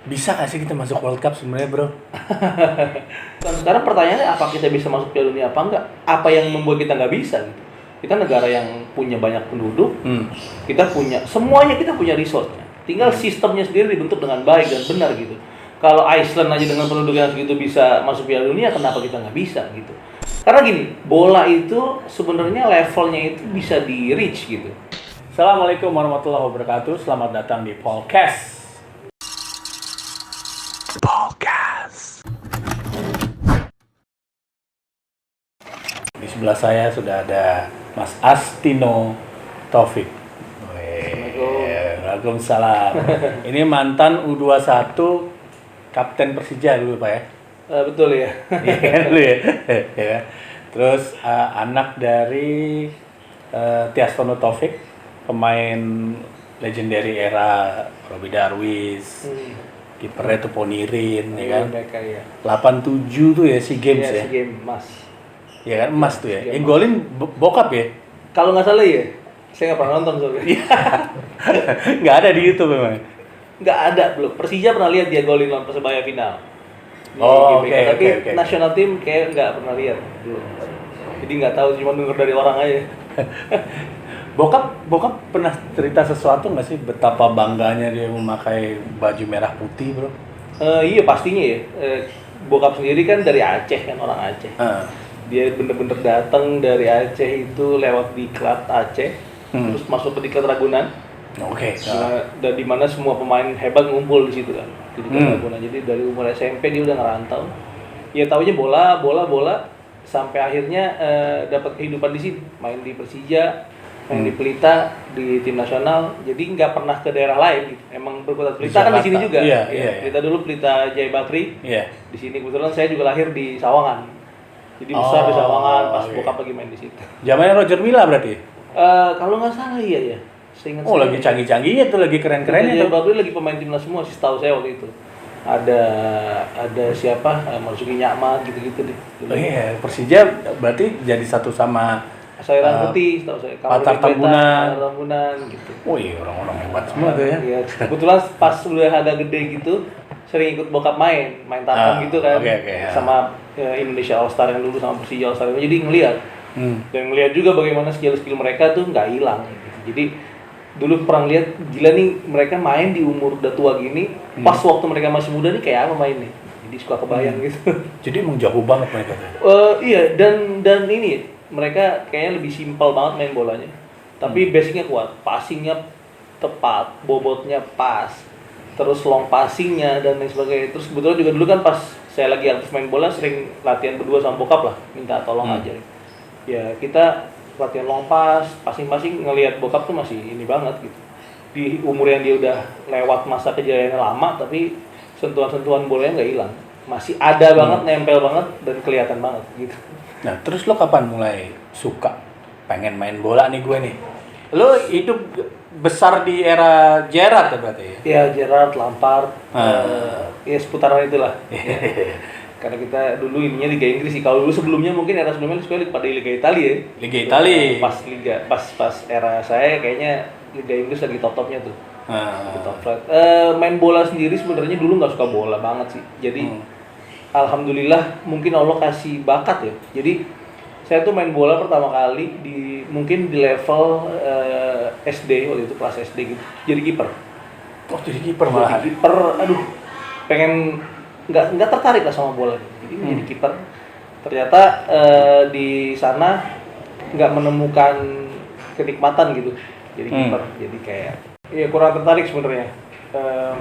Bisa nggak sih kita masuk World Cup sebenarnya, bro? Dan sekarang pertanyaannya apa kita bisa masuk Piala Dunia apa enggak? Apa yang membuat kita nggak bisa gitu? Kita negara yang punya banyak penduduk, kita punya semuanya, kita punya resource-nya. Tinggal sistemnya sendiri dibentuk dengan baik dan benar gitu. Kalau Iceland aja dengan penduduk yang segitu bisa masuk Piala Dunia, kenapa kita nggak bisa gitu? Karena gini, bola itu sebenarnya levelnya itu bisa di reach gitu. Assalamualaikum warahmatullahi wabarakatuh. Selamat datang di Podcast. Di sebelah saya sudah ada Mas Astino Taufik. Waalaikumsalam. Ini mantan U21 Kapten Persija dulu, Pak ya? Betul ya. Iya kan dulu ya. Ya. Terus anak dari Tiastono Taufik, pemain legendary era Roby Darwis, kipernya tuh Ponirin, ya kan? Mereka ya. 87 tuh ya SEA Games ya. SEA Games Mas. Ya kan emas tuh ya. Yang golin bokap ya. Kalau nggak salah ya, saya nggak pernah nonton soalnya. Nggak ada di YouTube memang. Nggak ada belum. Persija pernah lihat dia golin lawan Persebaya final. Oh, GBK. oke, Tapi oke. national team kayak nggak pernah lihat belum. Jadi nggak tahu, cuma denger dari orang aja. Bokap pernah cerita sesuatu nggak sih betapa bangganya dia memakai baju merah putih, bro? Iya pastinya ya. Bokap sendiri kan dari Aceh, kan orang Aceh. Dia bener-bener datang dari Aceh itu lewat diklat Aceh, terus masuk ke diklat Ragunan. Oke. Dan di mana semua pemain hebat ngumpul di situ kan. Di diklat Ragunan. Jadi dari umur SMP dia udah ngerantau. Ya taunya bola sampai akhirnya dapat kehidupan di sini. Main di Persija, main di Pelita, di tim nasional. Jadi nggak pernah ke daerah lain gitu. Emang berkutat Pelita kan di sini juga. Iya. Pelita dulu Pelita Jaya Bakri. Iya. Di sini kebetulan saya juga lahir di Sawangan. Jadi besar di Sawangan, pas bokap lagi main di situ. Zamannya Roger Milla berarti? Kalau nggak salah iya ya. Seingat Oh, lagi canggih-canggihnya tuh, lagi keren-kerennya Jaya tuh. Bakri lagi pemain timnas semua sih, tahu saya waktu itu. Ada siapa? Marzuki Nyakmat gitu-gitu deh. Oh iya, Persija berarti jadi satu sama Sairan Putih, tahu saya. Patar Tambunan gitu. Oh iya, orang-orang hebat semua tuh ya. Iya, kebetulan pas udah agak gede gitu, sering ikut bokap main tarkam gitu kan. Oke, sama Indonesia All Star yang dulu sama Persija All Star. Jadi ngelihat. Dan ngelihat juga bagaimana skill-skill mereka tuh nggak hilang gitu. Jadi dulu pernah lihat, gila nih mereka main di umur udah tua gini, pas waktu mereka masih muda nih kayak apa mainnya. Jadi suka kebayang gitu. Jadi emang jago banget mereka tuh. Iya, dan ini mereka kayaknya lebih simpel banget main bolanya. Tapi basicnya kuat, passingnya tepat, bobotnya pas, terus long passingnya dan lain sebagainya. Terus kebetulan juga dulu kan pas saya lagi aktif main bola, sering latihan berdua sama bokap lah, minta tolong aja. Ya kita latihan long pass, passing-passing, ngelihat bokap tuh masih ini banget gitu. Di umur yang dia udah lewat masa kejayaannya lama, tapi sentuhan-sentuhan bolanya nggak hilang. Masih ada banget, nempel banget, dan kelihatan banget gitu. Nah, terus lo kapan mulai suka pengen main bola nih gue nih? Lo hidup besar di era Gerrard ya berarti ya? Ya Gerrard, Lampard, ya seputaran itulah. Karena kita dulu ininya Liga Inggris sih. Kalau dulu sebelumnya mungkin era sebelumnya pada Liga Italia ya. Liga Italia. Pas era saya kayaknya Liga Inggris lagi top-topnya tuh. Top flight. Main bola sendiri sebenarnya dulu nggak suka bola banget sih. Jadi alhamdulillah mungkin Allah kasih bakat ya. Jadi saya tuh main bola pertama kali mungkin di level SD, waktu itu kelas SD gitu. Jadi kiper. Oh, jadi kiper malah. Kiper, aduh, pengen nggak tertarik lah sama bola. Jadi menjadi kiper. Ternyata di sana nggak menemukan kenikmatan gitu. Jadi kiper, jadi kayak ya kurang tertarik sebenarnya.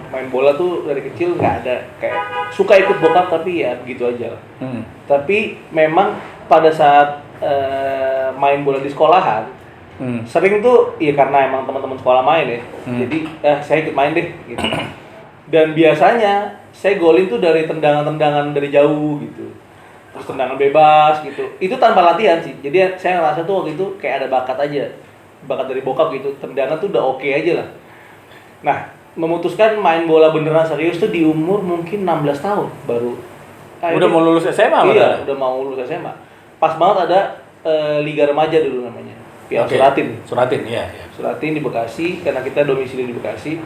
Main bola tuh dari kecil nggak ada, kayak suka ikut bokap tapi ya begitu aja lah. Tapi memang pada saat main bola di sekolahan sering tuh ya karena emang teman-teman sekolah main ya, jadi saya ikut main deh gitu. Dan biasanya saya golin tuh dari tendangan-tendangan dari jauh gitu, terus tendangan bebas gitu, itu tanpa latihan sih. Jadi saya ngerasa tuh waktu itu kayak ada bakat aja, bakat dari bokap gitu, tendangan tuh udah oke aja lah. Nah, memutuskan main bola beneran serius tuh di umur mungkin 16 tahun baru. Udah mau lulus SMA? Iya, udah mau lulus SMA. Pas banget ada Liga Remaja dulu namanya. Piala Suratin. Suratin, iya. Suratin di Bekasi, karena kita domisili di Bekasi,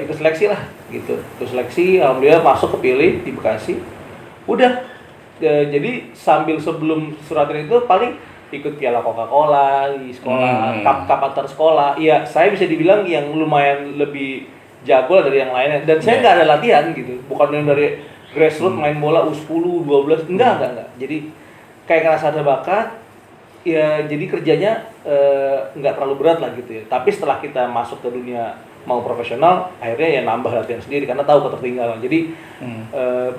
ikut seleksi lah gitu. Ikut seleksi, alhamdulillah masuk kepilih di Bekasi. Udah, jadi sebelum Suratin itu paling ikut Piala Coca-Cola di sekolah, cup antar sekolah. Iya, saya bisa dibilang yang lumayan lebih jago lah dari yang lainnya. Dan saya nggak ada latihan gitu, bukan yang dari grassroots main bola U10, 12, enggak. Jadi kayak ngerasa ada bakat. Ya jadi kerjanya nggak terlalu berat lah gitu ya. Tapi setelah kita masuk ke dunia mau profesional, akhirnya ya nambah latihan sendiri karena tahu ketertinggalan. Jadi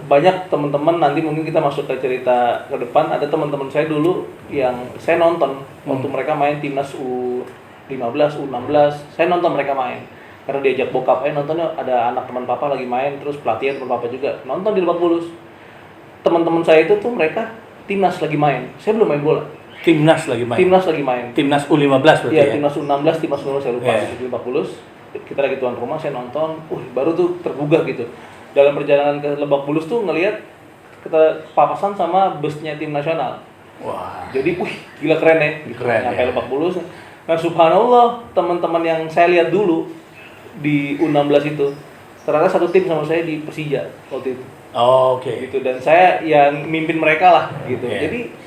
banyak teman-teman, nanti mungkin kita masuk ke cerita ke depan, ada teman-teman saya dulu yang saya nonton waktu mereka main timnas U15, U16, saya nonton mereka main. Karena diajak bokap, nontonnya ada anak teman papa lagi main, terus pelatihan teman papa juga, nonton di Lebak Bulus. Teman-teman saya itu tuh mereka timnas lagi main, saya belum main bola. Timnas lagi main. Timnas U15 berarti ya? Iya, timnas U16, timnas U15 saya lupa. Di Lebak Bulus, kita lagi tuan rumah, saya nonton, baru tuh tergugah gitu. Dalam perjalanan ke Lebak Bulus tuh ngelihat kita papasan sama busnya tim nasional. Wah. Jadi, gila keren ya. Gitu. Keren. Sampai Lebak Bulus. Nah, subhanallah, teman-teman yang saya lihat dulu di U16 itu, ternyata satu tim sama saya di Persija waktu itu. Oh, oke. Gitu, dan saya yang mimpin mereka lah gitu. Jadi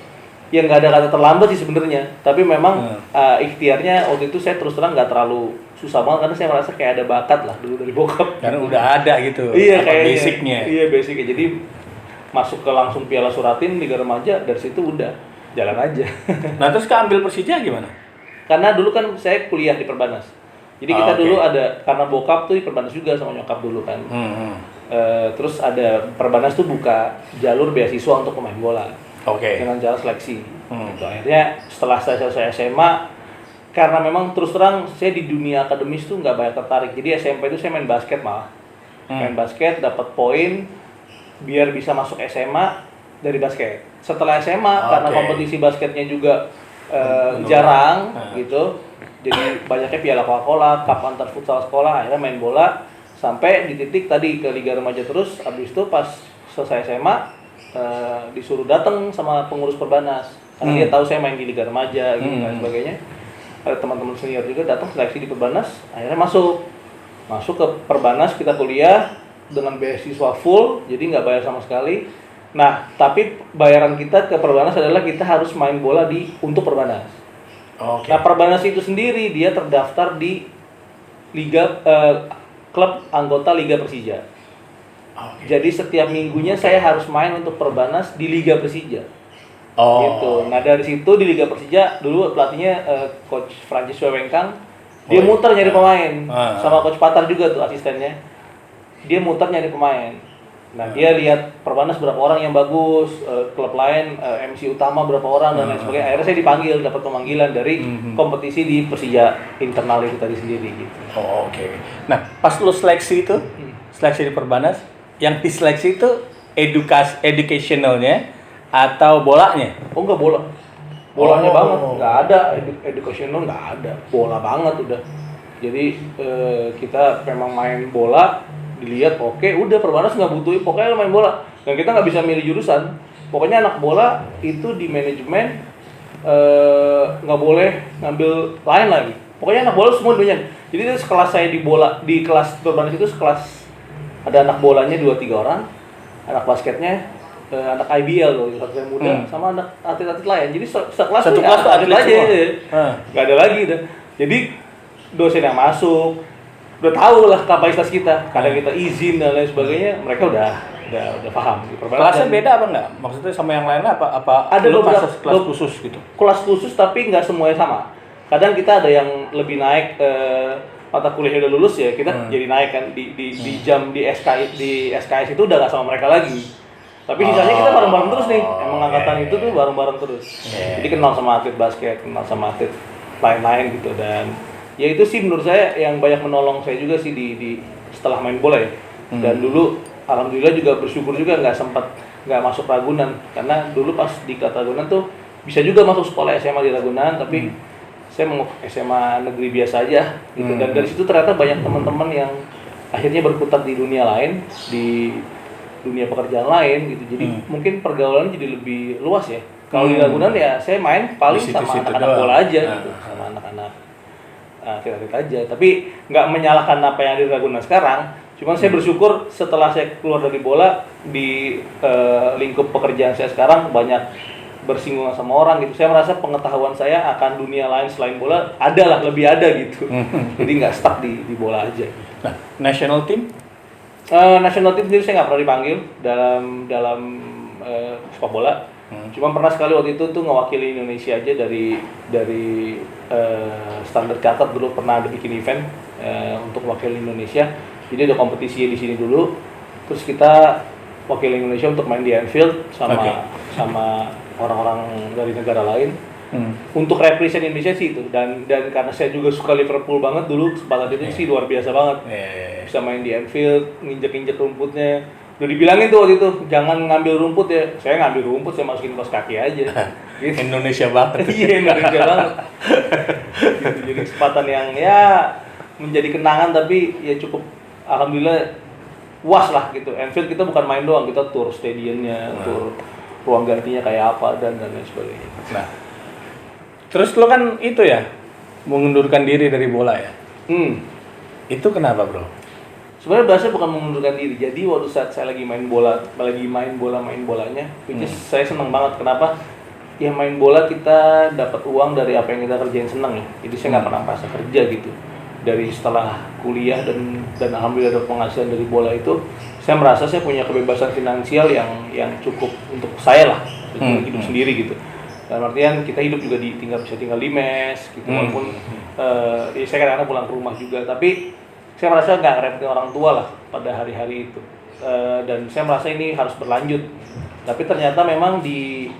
ya nggak ada kata terlambat sih sebenarnya, tapi memang ikhtiarnya waktu itu saya terus terang nggak terlalu susah banget karena saya merasa kayak ada bakat lah dulu dari bokap. Karena udah ada gitu. Iya, kayaknya. Basicnya. Iya, basicnya. Jadi masuk ke langsung Piala Suratin Liga Remaja, dari situ udah jalan aja. Nah, terus keambil Persija gimana? Karena dulu kan saya kuliah di Perbanas. Jadi kita dulu ada, karena bokap tuh di Perbanas juga sama nyokap dulu kan. Terus ada Perbanas tuh buka jalur beasiswa untuk pemain bola. Dengan jalan seleksi. Gitu. Akhirnya setelah saya selesai SMA, karena memang terus terang saya di dunia akademis tuh nggak banyak tertarik. Jadi SMP itu saya main basket malah. Main basket, dapat poin, biar bisa masuk SMA dari basket. Setelah SMA, karena kompetisi basketnya juga jarang gitu. Jadi banyaknya Piala Coca-Cola, cup antar futsal sekolah, akhirnya main bola. Sampai di titik tadi ke Liga Remaja terus, habis itu pas selesai SMA, disuruh datang sama pengurus Perbanas karena dia tahu saya main di Liga Remaja gitu dan sebagainya. Ada teman-teman senior juga datang seleksi di Perbanas, akhirnya masuk ke Perbanas, kita kuliah dengan beasiswa full, jadi nggak bayar sama sekali. Nah, tapi bayaran kita ke Perbanas adalah kita harus main bola untuk Perbanas. Nah, Perbanas itu sendiri dia terdaftar di Liga klub anggota Liga Persija. Jadi setiap minggunya saya harus main untuk Perbanas di Liga Persija. Gitu. Nah, dari situ di Liga Persija dulu pelatihnya coach Francis Wewengkang. Dia muter nyari pemain. Sama coach Patar juga tuh asistennya. Dia muter nyari pemain. Nah, dia lihat Perbanas berapa orang yang bagus, klub lain MC utama berapa orang dan lain sebagainya. Akhirnya saya dipanggil, dapat pemanggilan dari kompetisi di Persija internal itu tadi sendiri gitu. Nah, pas lu seleksi itu, seleksi di Perbanas, yang diseleksi itu educationalnya atau bolanya? Enggak, bola. Bolanya banget, nggak ada educational, nggak ada. Bola banget udah. Jadi kita memang main bola, dilihat udah Perbanas nggak butuhin, pokoknya main bola. Dan kita nggak bisa milih jurusan. Pokoknya anak bola itu di manajemen nggak boleh ngambil lain lagi. Pokoknya anak bola semua doyan. Jadi itu sekelas saya di kelas Perbanas itu sekelas ada anak bolanya 2-3 orang, anak basketnya, anak IBL loh, satria muda, sama anak atlet-atlet lain. Jadi sekelas tuh atlet aja, nggak ada lagi dah. Jadi dosen yang masuk, udah tahu lah kapasitas kita, kadang kita izin dan lain sebagainya, mereka udah paham. Kelasnya beda apa enggak? Maksudnya sama yang lainnya apa? Ada beberapa kelas khusus gitu. Kelas khusus tapi nggak semuanya sama. Kadang kita ada yang lebih naik mata kuliahnya udah lulus ya, kita jadi naik kan di jam di SKS itu udah nggak sama mereka lagi. Tapi sisanya kita bareng-bareng terus nih. Emang angkatan itu tuh bareng-bareng terus. Jadi kenal sama atlet basket, kenal sama atlet lain-lain gitu, dan ya itu sih menurut saya yang banyak menolong saya juga sih di setelah main bola ya. Dan dulu alhamdulillah juga bersyukur juga nggak masuk Ragunan, karena dulu pas di Ragunan tuh bisa juga masuk sekolah SMA di Ragunan, tapi saya mau SMA negeri biasa aja gitu. Dan dari situ ternyata banyak teman-teman yang akhirnya berkutat di dunia lain, di dunia pekerjaan lain gitu. Jadi mungkin pergaulannya jadi lebih luas ya. Kalau di Ragunan ya saya main paling Di sama situ-situ anak-anak doang. bola aja Nah. gitu, sama anak-anak atlet aja. Tapi nggak menyalahkan apa yang ada di Ragunan sekarang. Cuman saya bersyukur setelah saya keluar dari bola di lingkup pekerjaan saya sekarang banyak bersinggungan sama orang gitu. Saya merasa pengetahuan saya akan dunia lain selain bola lebih ada gitu. Jadi nggak stuck di bola aja. Nah, national team? National team sendiri saya nggak pernah dipanggil dalam sepak bola. Cuma pernah sekali waktu itu tuh ngewakili Indonesia aja dari Standard Chartered dulu pernah ada bikin event untuk wakili Indonesia. Jadi ada kompetisi di sini dulu. Terus kita wakili Indonesia untuk main di Anfield sama orang-orang dari negara lain. Untuk represent Indonesia sih itu dan karena saya juga suka Liverpool banget dulu kesempatan itu sih luar biasa banget. Bisa main di Anfield, nginjek-injek rumputnya. Udah dibilangin tuh waktu itu jangan ngambil rumput ya. Saya ngambil rumput, saya masukin kaos kaki aja. Gitu. Indonesia banget. Iya, Indonesia banget. Gitu. Jadi kesempatan yang ya menjadi kenangan tapi ya cukup alhamdulillah puas lah gitu. Anfield kita bukan main doang, kita tour stadionnya, tour ruang gantinya kayak apa dan lain sebagainya. Nah, terus lo kan itu ya mengundurkan diri dari bola ya? Itu kenapa bro? Sebenarnya bahasa bukan mengundurkan diri. Jadi waktu saat saya lagi main bolanya, which is saya seneng banget. Kenapa? Ya main bola kita dapat uang dari apa yang kita kerjain seneng ya. Jadi saya nggak pernah merasa kerja gitu. Dari setelah kuliah dan alhamdulillah ada penghasilan dari bola itu, saya merasa saya punya kebebasan finansial yang cukup untuk saya lah, untuk hidup sendiri gitu. Dalam artian kita hidup juga bisa tinggal di mes gitu, walaupun ya saya kadang-kadang pulang ke rumah juga, tapi saya merasa nggak ngerepotin orang tua lah pada hari-hari itu, dan saya merasa ini harus berlanjut. Tapi ternyata memang di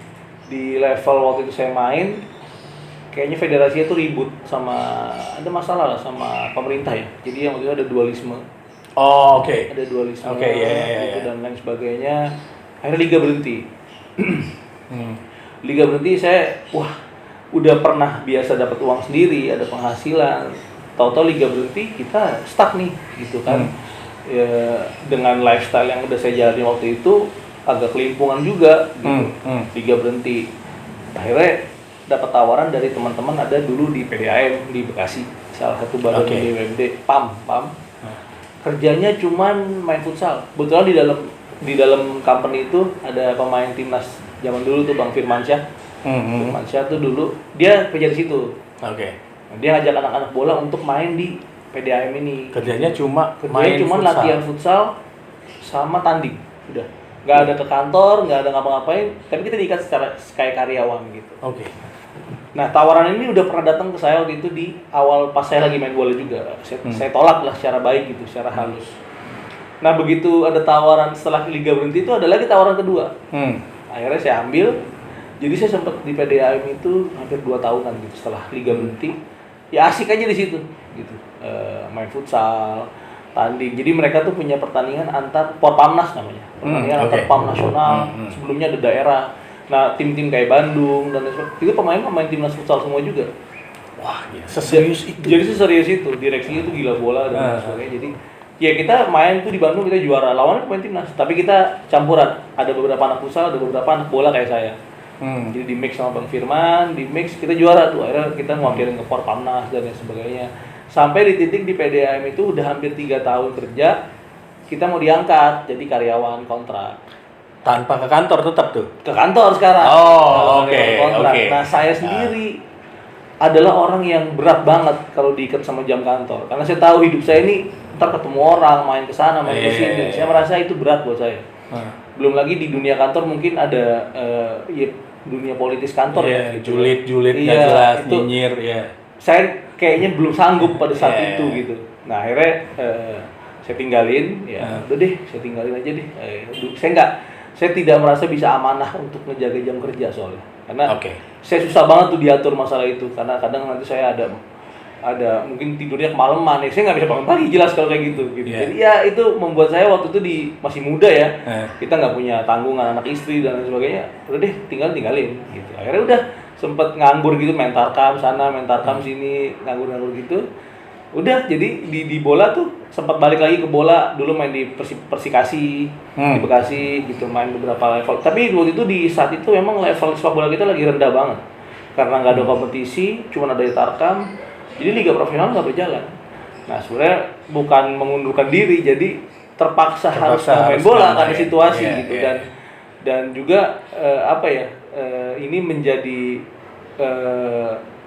level waktu itu saya main, kayaknya federasi itu ribut ada masalah lah sama pemerintah ya. Jadi yang waktu itu ada dualisme. Oh, oke. Ada dualisme Iya. dan lain sebagainya. Akhirnya liga berhenti. Liga berhenti, saya udah pernah biasa dapat uang sendiri, ada penghasilan. Tahu-tahu liga berhenti, kita stuck nih gitu kan. Ya, dengan lifestyle yang udah saya jalani waktu itu agak kelimpungan juga gitu. Liga berhenti. Akhirnya dapat tawaran dari teman-teman ada dulu di PDAM di Bekasi, salah satu badan di BUMD, PAM. Kerjanya cuman main futsal. Kebetulan di dalam company itu ada pemain timnas zaman dulu tuh Bang Firmansyah. Firmansyah tuh dulu dia kerja di situ. Dia ngajak anak-anak bola untuk main di PDAM ini. Kerjanya cuma latihan futsal sama tanding. Udah. Nggak ada ke kantor, nggak ada ngapa-ngapain, tapi kita diikat secara kayak karyawan gitu. Nah, tawaran ini udah pernah datang ke saya waktu itu di awal pas saya lagi main bola juga. Saya tolak lah secara baik gitu, secara halus. Nah, begitu ada tawaran setelah liga berhenti itu ada lagi tawaran kedua. Akhirnya saya ambil. Jadi saya sempat di PDAM itu hampir 2 tahunan gitu setelah liga berhenti. Ya asik aja di situ gitu. Main futsal, tanding. Jadi mereka tuh punya pertandingan antar Porpamnas namanya. Pertandingan antar PAM nasional, sebelumnya ada daerah. Nah, tim-tim kayak Bandung dan itu pemain timnas futsal semua juga. Wah, gila. Seserius itu. Jadi seserius itu, direksinya itu gila bola dan sebagainya. Jadi ya kita main tuh di Bandung kita juara, lawannya pemain timnas. Tapi kita campuran, ada beberapa anak futsal, ada beberapa anak bola kayak saya. Jadi di mix sama Bang Firman, di mix kita juara tuh. Akhirnya kita ngwakilin ke Porpamnas dan lain sebagainya. Sampai di titik di PDAM itu udah hampir 3 tahun kerja, kita mau diangkat jadi karyawan kontrak. Tanpa ke kantor tetap tuh? Ke kantor sekarang. Oke. Nah, saya sendiri adalah orang yang berat banget kalau diikat sama jam kantor. Karena saya tahu hidup saya ini ntar ketemu orang, main ke sana, main ke sini. Saya merasa itu berat buat saya. Belum lagi di dunia kantor mungkin ada dunia politis kantor gitu. Julid nggak jelas, nyinyir ya. Saya kayaknya belum sanggup pada saat itu gitu. Nah, akhirnya saya tinggalin, udah deh, saya tinggalin aja deh. Saya tidak merasa bisa amanah untuk ngejaga jam kerja soalnya. Karena saya susah banget tuh diatur masalah itu. Karena kadang nanti saya ada mungkin tidurnya kemalaman ya. Saya nggak bisa bangun pagi jelas kalau kayak gitu. Jadi ya itu membuat saya waktu itu masih muda ya. Kita nggak punya tanggungan anak istri dan lain sebagainya. Udah deh, tinggalin gitu. Akhirnya udah sempet nganggur gitu, main tarkam sana, main tarkam sini, nganggur gitu. Udah, jadi di bola tuh sempat balik lagi ke bola, dulu main di Persikasi, di Bekasi gitu, main beberapa level. Tapi waktu itu di saat itu memang level sepak bola kita lagi rendah banget. Karena nggak ada kompetisi, cuma ada Tarkam, jadi liga profesional nggak berjalan. Nah sebenarnya bukan mengundurkan diri, jadi terpaksa harus main bola karena situasi gitu. Dan juga ini menjadi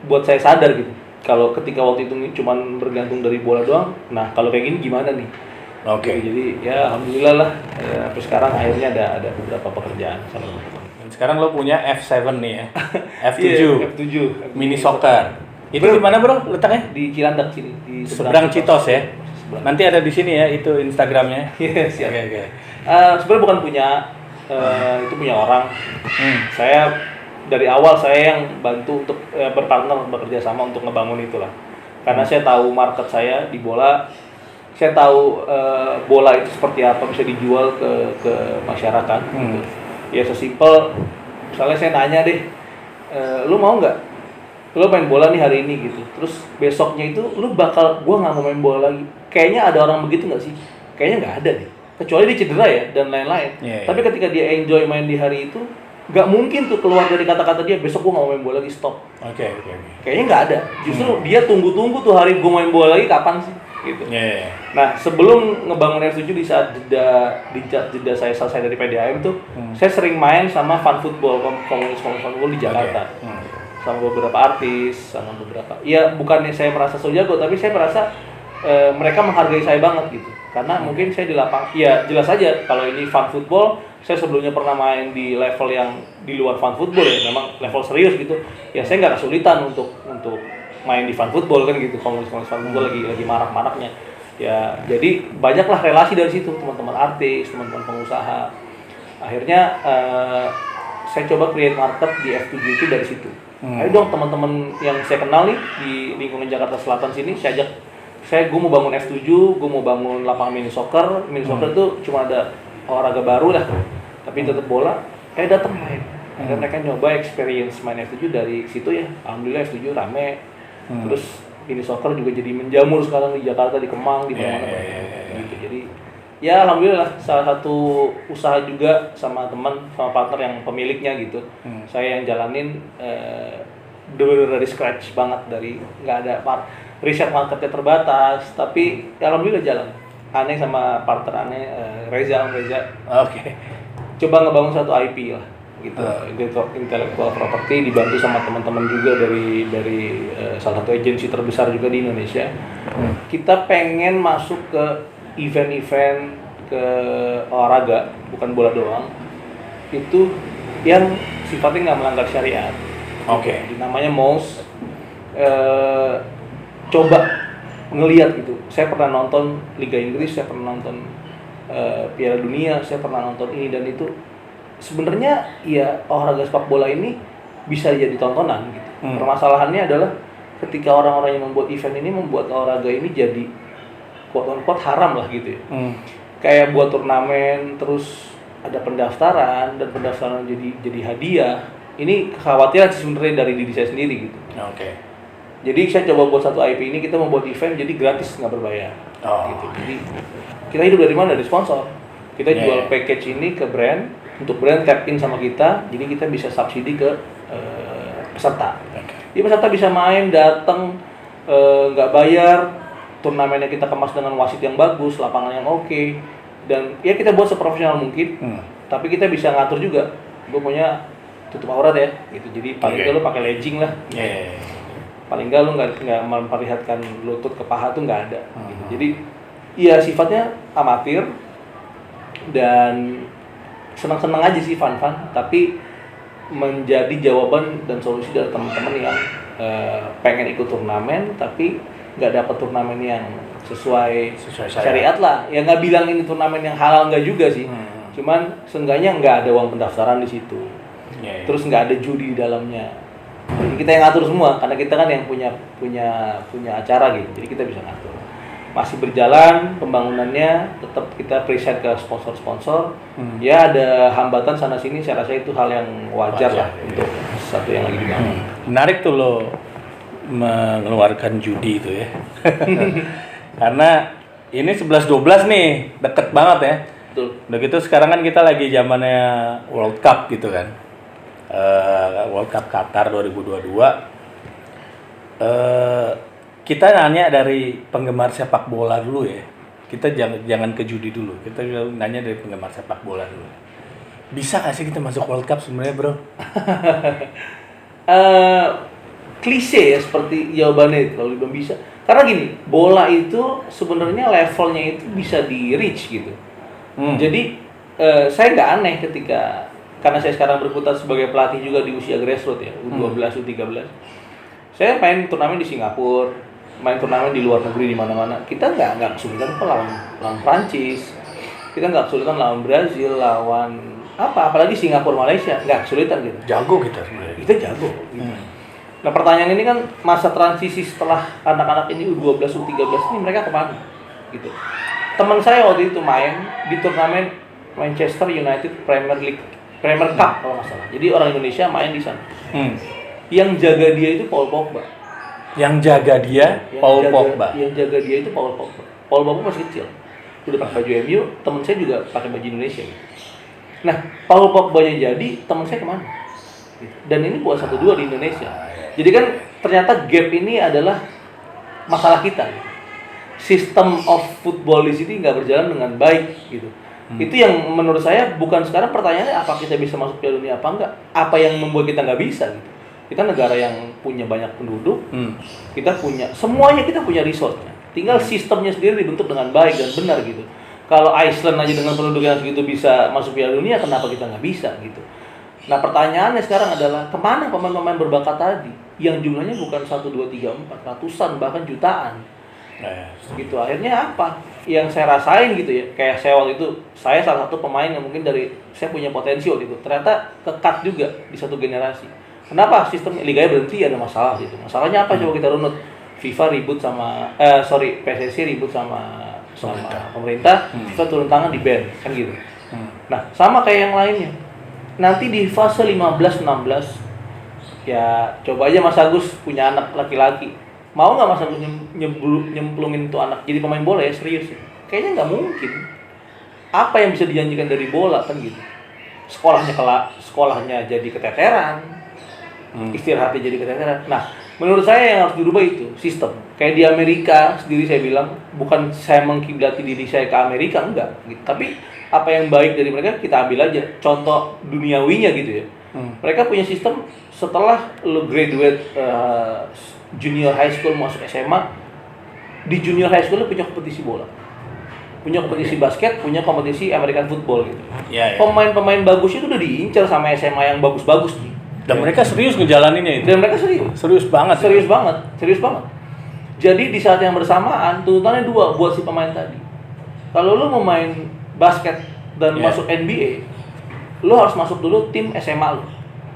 buat saya sadar gitu. Kalau ketika waktu itu cuma bergantung dari bola doang, nah kalau kayak gini gimana nih? Oke. Jadi ya alhamdulillah lah, sampai sekarang akhirnya ada beberapa pekerjaan sama teman-teman. Sekarang lo punya F7 nih ya, F7, F7, mini soccer. Itu di mana bro letaknya? Di Cilandak sini, di seberang Citos ya. Seberang. Nanti ada di sini ya itu Instagramnya. Iya siap. Oke. Sebenarnya bukan punya, itu punya orang. Saya dari awal saya yang bantu untuk berpartner bekerja sama untuk ngebangun itulah. Karena saya tahu market saya di bola, saya tahu bola itu seperti apa bisa dijual ke masyarakat. Gitu. Ya sesimpel, misalnya saya nanya deh, lu mau nggak? Lu main bola nih hari ini gitu. Terus besoknya itu lu gua nggak mau main bola lagi. Kayaknya ada orang begitu nggak sih? Kayaknya nggak ada deh. Kecuali dia cedera ya dan lain-lain. Tapi ketika dia enjoy main di hari itu, nggak mungkin tuh keluar dari kata-kata dia besok gua nggak mau main bola lagi, stop. Oke. Kayaknya nggak ada. Justru dia tunggu-tunggu tuh hari gua main bola lagi kapan sih? Gitu. Nah sebelum ngebangun F7 di saat jeda saya selesai dari PDAM tuh, saya sering main sama fan football, komunitas fan football di Jakarta. Sama beberapa artis, sama beberapa. Ya bukannya saya merasa so jago, tapi saya merasa mereka menghargai saya banget gitu. Karena mungkin saya di lapang, ya jelas aja kalau ini fan football, saya sebelumnya pernah main di level yang di luar fan football ya, memang level serius gitu. Ya saya nggak kesulitan untuk main di fan football kan gitu, komunitas fan football lagi marak-maraknya. Ya jadi banyaklah relasi dari situ, teman-teman artis, teman-teman pengusaha. Akhirnya saya coba create market di F7 itu dari situ. Ayo dong teman-teman yang saya kenal nih di lingkungan Jakarta Selatan sini, saya ajak. Gue mau bangun F7, gue mau bangun lapangan mini soccer. Mini soccer itu cuma ada olahraga baru lah, tapi tetap bola. Kayak datang main. Akhirnya mereka nyoba experience main F7 dari situ ya. Alhamdulillah F7 rame. Terus mini soccer juga jadi menjamur sekarang di Jakarta, di Kemang, di mana-mana. Gitu. Jadi ya alhamdulillah salah satu usaha juga sama partner yang pemiliknya gitu. Saya yang jalanin dari scratch banget, dari nggak ada riset marketnya terbatas, tapi ya alhamdulillah jalan. Aneh sama partner Reza. Oke. Coba ngebangun satu IP lah gitu. Intellectual property dibantu sama teman-teman juga dari salah satu agensi terbesar juga di Indonesia. Kita pengen masuk ke event-event ke olahraga, bukan bola doang, itu yang sifatnya nggak melanggar syariat. Oke. Namanya MOS. Coba ngelihat gitu. Saya pernah nonton Liga Inggris, saya pernah nonton Piala Dunia, saya pernah nonton ini dan itu. Sebenarnya ya olahraga sepak bola ini bisa jadi tontonan gitu. Permasalahannya adalah ketika orang-orang yang membuat event ini membuat olahraga ini jadi quote-unquote haram lah gitu ya. Kayak buat turnamen, terus ada pendaftaran dan pendaftaran jadi hadiah. Ini kekhawatiran sebenarnya dari diri saya sendiri gitu. Oke. Jadi saya coba buat satu IP ini, kita membuat event jadi gratis, nggak berbayar. Gitu. Jadi kita hidup dari mana? Dari sponsor. Kita jual package ini ke brand, untuk brand tap in sama kita, jadi kita bisa subsidi ke peserta. Jadi peserta bisa main, datang, nggak bayar, turnamennya kita kemas dengan wasit yang bagus, lapangan yang oke, dan ya kita buat seprofesional mungkin. Tapi kita bisa ngatur juga. Gue punya tutup aurat ya, gitu. Jadi paling nggak lu pakai legging lah. Paling nggak lu nggak memperlihatkan lutut ke paha tuh nggak ada. Gitu. Jadi iya sifatnya amatir dan senang-senang aja sih, fun-fun, tapi menjadi jawaban dan solusi dari teman-teman yang pengen ikut turnamen tapi nggak dapat turnamen yang sesuai syariat lah. Ya nggak bilang ini turnamen yang halal nggak juga sih, cuman seenggaknya nggak ada uang pendaftaran di situ, terus nggak ada judi di dalamnya. Jadi kita yang ngatur semua, karena kita kan yang punya acara gitu, jadi kita bisa ngatur. Masih berjalan pembangunannya, tetap kita preset ke sponsor-sponsor. Ya ada hambatan sana sini, saya rasa itu hal yang wajar lah untuk satu yang lagi dibangun. Menarik tuh lo mengeluarkan judi itu ya. Karena ini 11-12 nih, deket banget ya. Betul. Udah gitu sekarang kan kita lagi zamannya World Cup gitu kan. World Cup Qatar 2022. Kita nanya dari penggemar sepak bola dulu ya. Kita jangan ke judi dulu. Kita nanya dari penggemar sepak bola dulu. Bisa nggak sih kita masuk World Cup sebenarnya, bro? Klise ya seperti jawabannya itu kalau belum bisa. Karena gini, bola itu sebenarnya levelnya itu bisa di reach gitu. Jadi saya nggak aneh ketika, karena saya sekarang berputar sebagai pelatih juga di usia grassroots ya, U12, U13. Saya main turnamen di Singapura, main turnamen di luar negeri di mana-mana. Kita nggak kesulitan kok lawan Prancis. Kita nggak kesulitan lawan Brazil, lawan apalagi Singapura, Malaysia, nggak kesulitan gitu. Jago kita sebenarnya. Kita jago. Gitu. Nah pertanyaan ini kan masa transisi setelah anak-anak ini U12, U13 ini mereka kemana? Gitu. Teman saya waktu itu main di turnamen Manchester United Premier Cup kalau nggak salah. Jadi orang Indonesia main di sana. Yang jaga dia itu Paul Pogba. Yang jaga dia Paul Pogba. Yang jaga dia itu Paul Pogba. Paul Pogba masih kecil. Udah pakai baju MU, teman saya juga pakai baju Indonesia. Gitu. Nah, Paul Pogba-nya jadi, teman saya kemana? Gitu. Dan ini buat 1-2 di Indonesia. Jadi kan ternyata gap ini adalah masalah kita. Sistem of football di sini nggak berjalan dengan baik gitu. Itu yang menurut saya bukan sekarang pertanyaannya apa kita bisa masuk Piala Dunia apa enggak. Apa yang membuat kita nggak bisa gitu. Kita negara yang punya banyak penduduk, kita punya, semuanya kita punya resource-nya. Tinggal sistemnya sendiri dibentuk dengan baik dan benar gitu. Kalau Iceland aja dengan penduduk yang segitu bisa masuk Piala Dunia, kenapa kita nggak bisa gitu. Nah pertanyaannya sekarang adalah kemana pemain-pemain berbakat tadi yang jumlahnya bukan 1, 2, 3, 4, ratusan bahkan jutaan. Gitu akhirnya apa? Yang saya rasain gitu ya, kayak saya waktu itu, saya salah satu pemain yang mungkin dari saya punya potensi waktu itu, ternyata kekat juga di satu generasi. Kenapa sistem liganya berhenti? Ada masalah gitu. Masalahnya apa? Coba kita runut. FIFA ribut sama PSSI ribut sama pemerintah, FIFA turun tangan di ban kan gitu. Nah, sama kayak yang lainnya. Nanti di fase 15-16 ya coba aja Mas Agus punya anak laki-laki. Mau nggak Mas Agus nyemplungin tuh anak jadi pemain bola ya serius? Kayaknya nggak mungkin. Apa yang bisa dijanjikan dari bola kan gitu? Sekolahnya jadi keteteran, istirahatnya jadi keteteran. Nah, menurut saya yang harus dirubah itu sistem. Kayak di Amerika sendiri saya bilang, bukan saya mengkiblati diri saya ke Amerika enggak, gitu. Tapi apa yang baik dari mereka kita ambil aja. Contoh duniawinya gitu ya. Mereka punya sistem setelah lo graduate junior high school masuk SMA, di junior high school lo punya kompetisi bola. Punya kompetisi basket, punya kompetisi American football gitu. Pemain-pemain bagus itu udah diincar sama SMA yang bagus-bagus nih. Dan mereka serius ngejalaninnya itu. Dan mereka serius. Serius banget. Serius banget. Jadi di saat yang bersamaan tuntutannya dua buat si pemain tadi. Kalau lu mau main basket dan masuk NBA, lu harus masuk dulu tim SMA lu.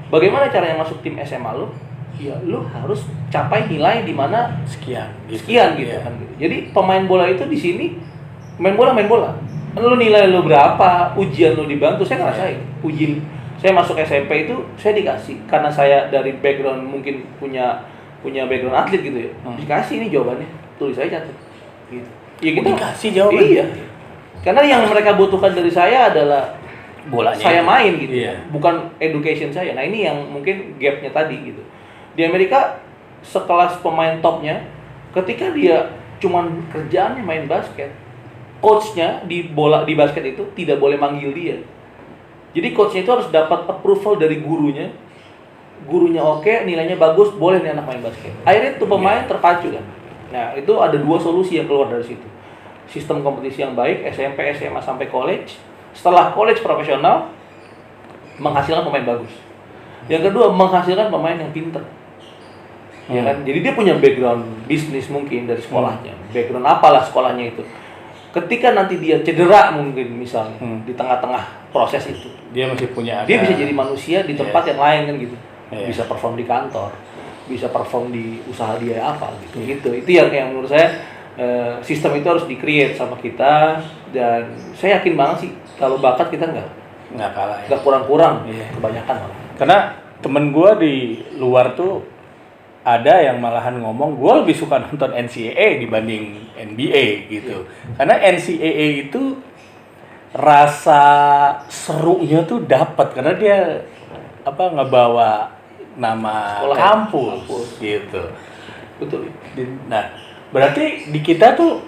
Bagaimana caranya masuk tim SMA lu? Ya lu harus capai nilai di mana sekian gitu kan gitu. Jadi pemain bola itu di sini main bola. Lu nilai lu berapa, ujian lu dibantu, saya ngerasain. Saya masuk SMP itu saya dikasih karena saya dari background mungkin punya background atlet gitu ya. Dikasih ini jawabannya, tulis aja catat. Gitu. Ya kita dikasih jawaban. Iya. Karena yang mereka butuhkan dari saya adalah bolanya. Saya main gitu. Iya. Bukan education saya. Nah, ini yang mungkin gapnya tadi gitu. Di Amerika sekelas pemain topnya ketika dia cuman kerjaannya main basket, coachnya di basket itu tidak boleh manggil dia. Jadi coachnya itu harus dapat approval dari gurunya. Gurunya oke, nilainya bagus, boleh nih anak main basket. Akhirnya tuh pemain terpacu kan. Nah, itu ada dua solusi yang keluar dari situ. Sistem kompetisi yang baik, SMP, SMA sampai college. Setelah college profesional menghasilkan pemain bagus. Yang kedua, menghasilkan pemain yang pinter. Ya kan? Jadi dia punya background bisnis mungkin dari sekolahnya. Background apalah sekolahnya itu. Ketika nanti dia cedera mungkin misalnya di tengah-tengah proses itu, dia masih punya dia bisa jadi manusia di tempat yang lain kan gitu. Yeah. Bisa perform di kantor, bisa perform di usaha dia apa gitu. Itu yang menurut saya sistem itu harus di-create sama kita, dan saya yakin banget sih kalau bakat kita nggak kalah ya. Nggak kurang-kurang, kebanyakan malah. Karena temen gue di luar tuh ada yang malahan ngomong gue lebih suka nonton NCAA dibanding NBA gitu. Karena NCAA itu rasa serunya tuh dapat karena dia ngebawa nama Sekolah, kampus gitu. Betul. Nah, berarti di kita tuh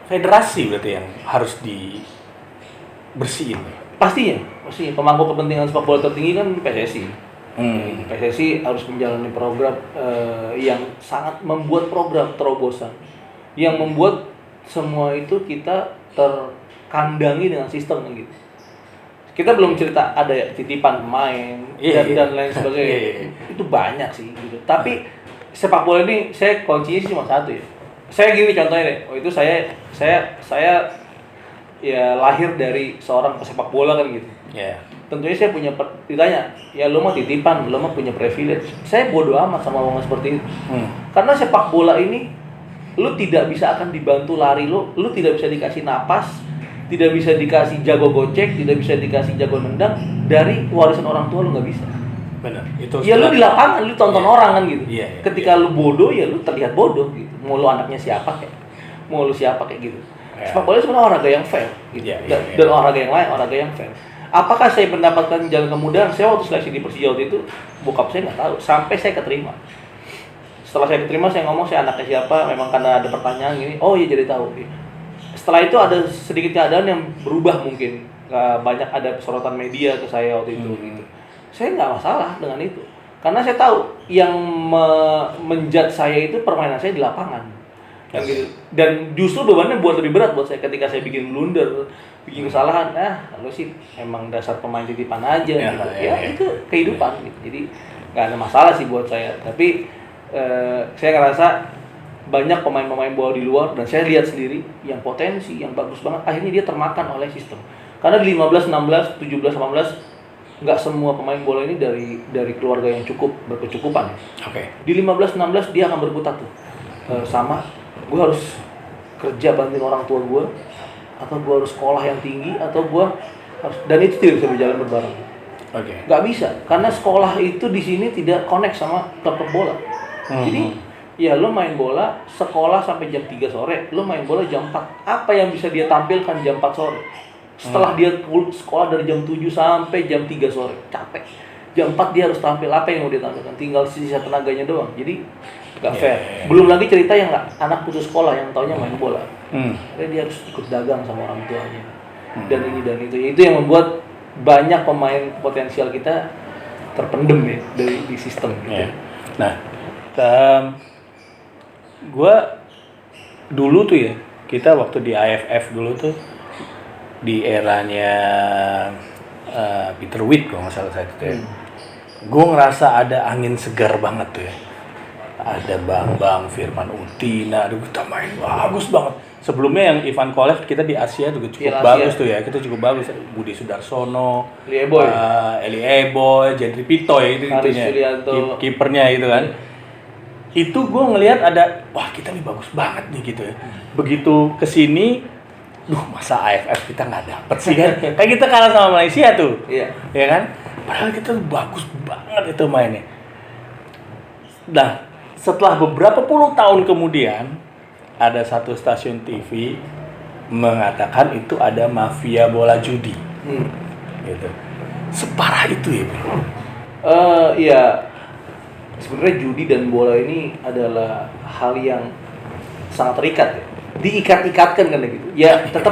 federasi berarti yang harus dibersihin. Pastinya pemangku kepentingan sepak bola tertinggi kan PSSI. PSSI harus menjalani program yang sangat membuat program terobosan, yang membuat semua itu kita terkandangi dengan sistem gitu. Kita belum cerita ada titipan pemain dan lain sebagainya. Itu banyak sih gitu. Tapi sepak bola ini saya kuncinya sih cuma satu ya. Saya gini contohnya deh. Oh itu saya ya lahir dari seorang pesepak bola kan gitu. Tentunya saya punya ditanya, ya lo mah titipan, lo mah punya privilege. Saya bodoh amat sama omongan seperti itu. Karena sepak bola ini lo tidak bisa akan dibantu lari lo tidak bisa dikasih napas, tidak bisa dikasih jago gocek, tidak bisa dikasih jago nendang dari warisan orang tua lo nggak bisa. Benar. Itu ya lo di lapangan lo tonton orang kan gitu. Ketika lo bodoh ya lo terlihat bodoh gitu. Mau lo anaknya siapa kayak, mau lo siapa kayak gitu. Sepak bola sebenarnya olahraga yang fair gitu. Dan olahraga yang lain olahraga yang fair. Apakah saya mendapatkan jalan kemudahan? Saya waktu seleksi di Persija waktu itu, bokap saya nggak tahu. Sampai saya keterima. Setelah saya keterima, saya ngomong saya anaknya siapa. Memang karena ada pertanyaan gini. Oh iya jadi tahu. Setelah itu ada sedikit keadaan yang berubah mungkin. Banyak ada sorotan media ke saya waktu itu. Gitu. Saya nggak masalah dengan itu. Karena saya tahu yang menjudge saya itu permainan saya di lapangan. Gitu. Dan justru bebannya buat lebih berat buat saya ketika saya bikin blunder, bikin kesalahan. Lalu sih emang dasar pemain titipan aja gitu. Itu kehidupan gitu. Jadi nggak ada masalah sih buat saya. Tapi saya ngerasa banyak pemain-pemain bola di luar dan saya lihat sendiri yang potensi, yang bagus banget, akhirnya dia termakan oleh sistem. Karena di 15, 16, 17, 18 nggak semua pemain bola ini dari keluarga yang cukup berkecukupan. Di 15, 16 dia akan berkutat tuh sama gue harus kerja bantuin orang tua gue, atau gue harus sekolah yang tinggi, atau gue harus, dan itu tidak bisa berjalan berbareng. Nggak bisa, karena sekolah itu di sini tidak connect sama klub bola. Jadi ya lo main bola sekolah sampai jam 3 sore, lo main bola jam 4. Apa yang bisa dia tampilkan jam 4 sore? Setelah dia sekolah dari jam 7 sampai jam 3 sore, capek. Jam 4 dia harus tampil, apa yang mau dia tampilkan? Tinggal sisa tenaganya doang. Jadi nggak fair. Belum lagi cerita yang anak putus sekolah yang taunya main bola. Jadi dia harus ikut dagang sama orang tuanya. Dan ini dan itu. Itu yang membuat banyak pemain potensial kita terpendem ya di sistem gitu. Nah, gue dulu tuh ya, kita waktu di AFF dulu tuh di eranya Peter Witt kalau nggak salah saya itu ya. Gue ngerasa ada angin segar banget tuh ya. Ada Bang Firman Utina, kita main bagus banget. Sebelumnya yang Ivan Kolev kita di Asia juga cukup bagus tuh ya, kita cukup bagus. Budi Sudarsono, Eli Eboy, Jendri Pito ya itu itunya, kipernya itu kan. Itu gue ngelihat ada, wah kita nih bagus banget nih gitu ya. Begitu kesini, masa AFF kita nggak dapet sih kan? Kayak kita kalah sama Malaysia tuh, ya kan? Padahal kita bagus banget itu mainnya. Nah, setelah beberapa puluh tahun kemudian, ada satu stasiun TV mengatakan itu ada mafia bola judi. Gitu. Separah itu ya, Bro? Iya. Sebenarnya judi dan bola ini adalah hal yang sangat terikat ya. Diikat-ikatkan kan gitu. Ya, tetap.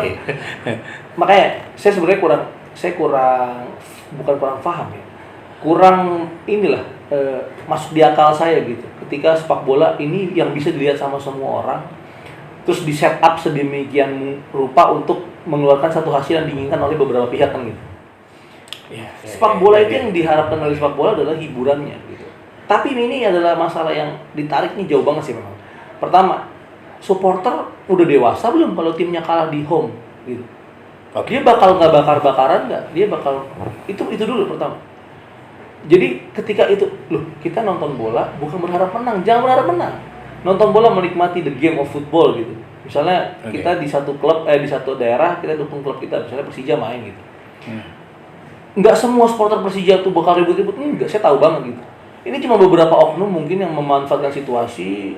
Makanya saya sebenarnya kurang paham ya. Kurang inilah masuk di akal saya gitu. Ketika sepak bola ini yang bisa dilihat sama semua orang, terus di set up sedemikian rupa untuk mengeluarkan satu hasil yang diinginkan oleh beberapa pihak kan gitu. Sepak bola itu yang diharapkan oleh sepak bola adalah hiburannya gitu. Tapi ini adalah masalah yang ditarik nih jauh banget sih memang. Pertama, supporter udah dewasa belum kalau timnya kalah di home gitu. Dia bakal nggak bakar-bakaran nggak? Dia bakal itu dulu pertama. Jadi ketika itu, kita nonton bola bukan berharap menang, jangan berharap menang. Nonton bola menikmati the game of football gitu. Misalnya kita di satu klub, di satu daerah kita dukung klub kita, misalnya Persija main gitu. Nggak semua supporter Persija tuh bakal ribut-ribut, enggak, saya tahu banget gitu. Ini cuma beberapa oknum mungkin yang memanfaatkan situasi,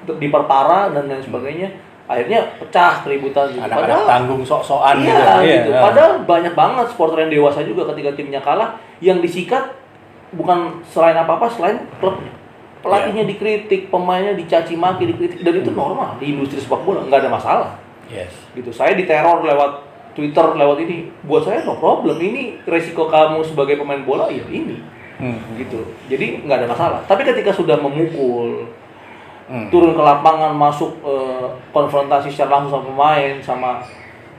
diperparah dan lain sebagainya. Akhirnya pecah keributan gitu. Anak-anak tanggung sok-sokan iya, gitu. gitu. Padahal banyak banget supporter yang dewasa juga ketika timnya kalah yang disikat bukan selain apa-apa selain klubnya. Pelatihnya dikritik, pemainnya dicaci maki, dikritik, dan itu normal di industri sepak bola, nggak ada masalah. Yes. Gitu. Saya diteror lewat Twitter, lewat ini. Buat saya no problem. Ini resiko kamu sebagai pemain bola ya ini. Gitu. Jadi nggak ada masalah. Tapi ketika sudah memukul, turun ke lapangan, masuk konfrontasi secara langsung sama pemain, sama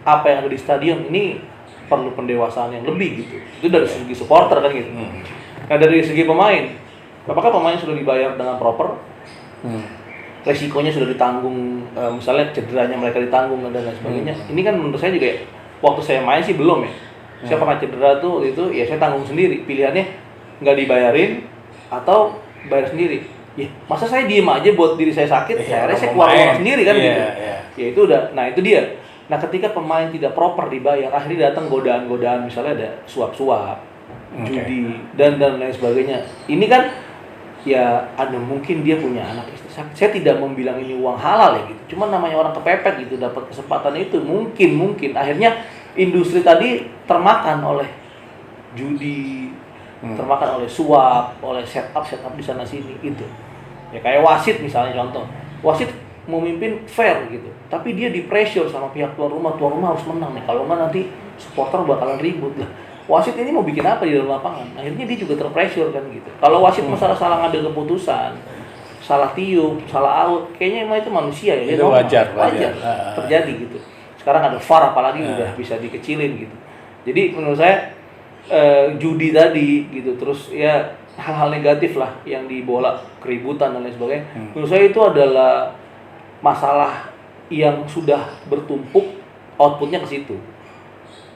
apa yang ada di stadion, ini perlu pendewasaan yang lebih gitu. Itu dari segi supporter kan gitu. Nah dari segi pemain, apakah pemain sudah dibayar dengan proper? Resikonya sudah ditanggung, misalnya cederanya mereka ditanggung dan lain sebagainya. Ini kan menurut saya juga ya, waktu saya main sih belum ya. Saya pernah cedera tuh itu ya saya tanggung sendiri. Pilihannya nggak dibayarin atau bayar sendiri. Ya, masa saya diem aja buat diri saya sakit, akhirnya saya keluar uang sendiri kan gitu. Ya itu udah, nah itu dia. Nah ketika pemain tidak proper dibayar, akhirnya datang godaan-godaan, misalnya ada suap-suap, judi dan lain sebagainya. Ini kan ya ada mungkin dia punya anak istri sakit. Saya tidak membilang ini uang halal ya gitu. Cuma namanya orang kepepet gitu dapat kesempatan itu mungkin akhirnya industri tadi termakan oleh judi, termakan oleh suap, oleh setup di sana sini gitu. Ya kayak wasit misalnya contoh. Wasit mau mimpin fair gitu. Tapi dia di pressure sama pihak tuan rumah harus menang nih. Kalau enggak nanti supporter bakalan ribut lah. Wasit ini mau bikin apa di dalam lapangan? Akhirnya dia juga terpressure kan gitu. Kalau wasit masalah salah ngambil keputusan, salah tiup, salah out, kayaknya emang itu manusia ya. Itu wajar terjadi gitu. Sekarang ada VAR apalagi udah bisa dikecilin gitu. Jadi menurut saya judi tadi gitu, terus ya hal-hal negatif lah yang di bola, keributan dan lain sebagainya. Menurut saya itu adalah masalah yang sudah bertumpuk, outputnya ke situ.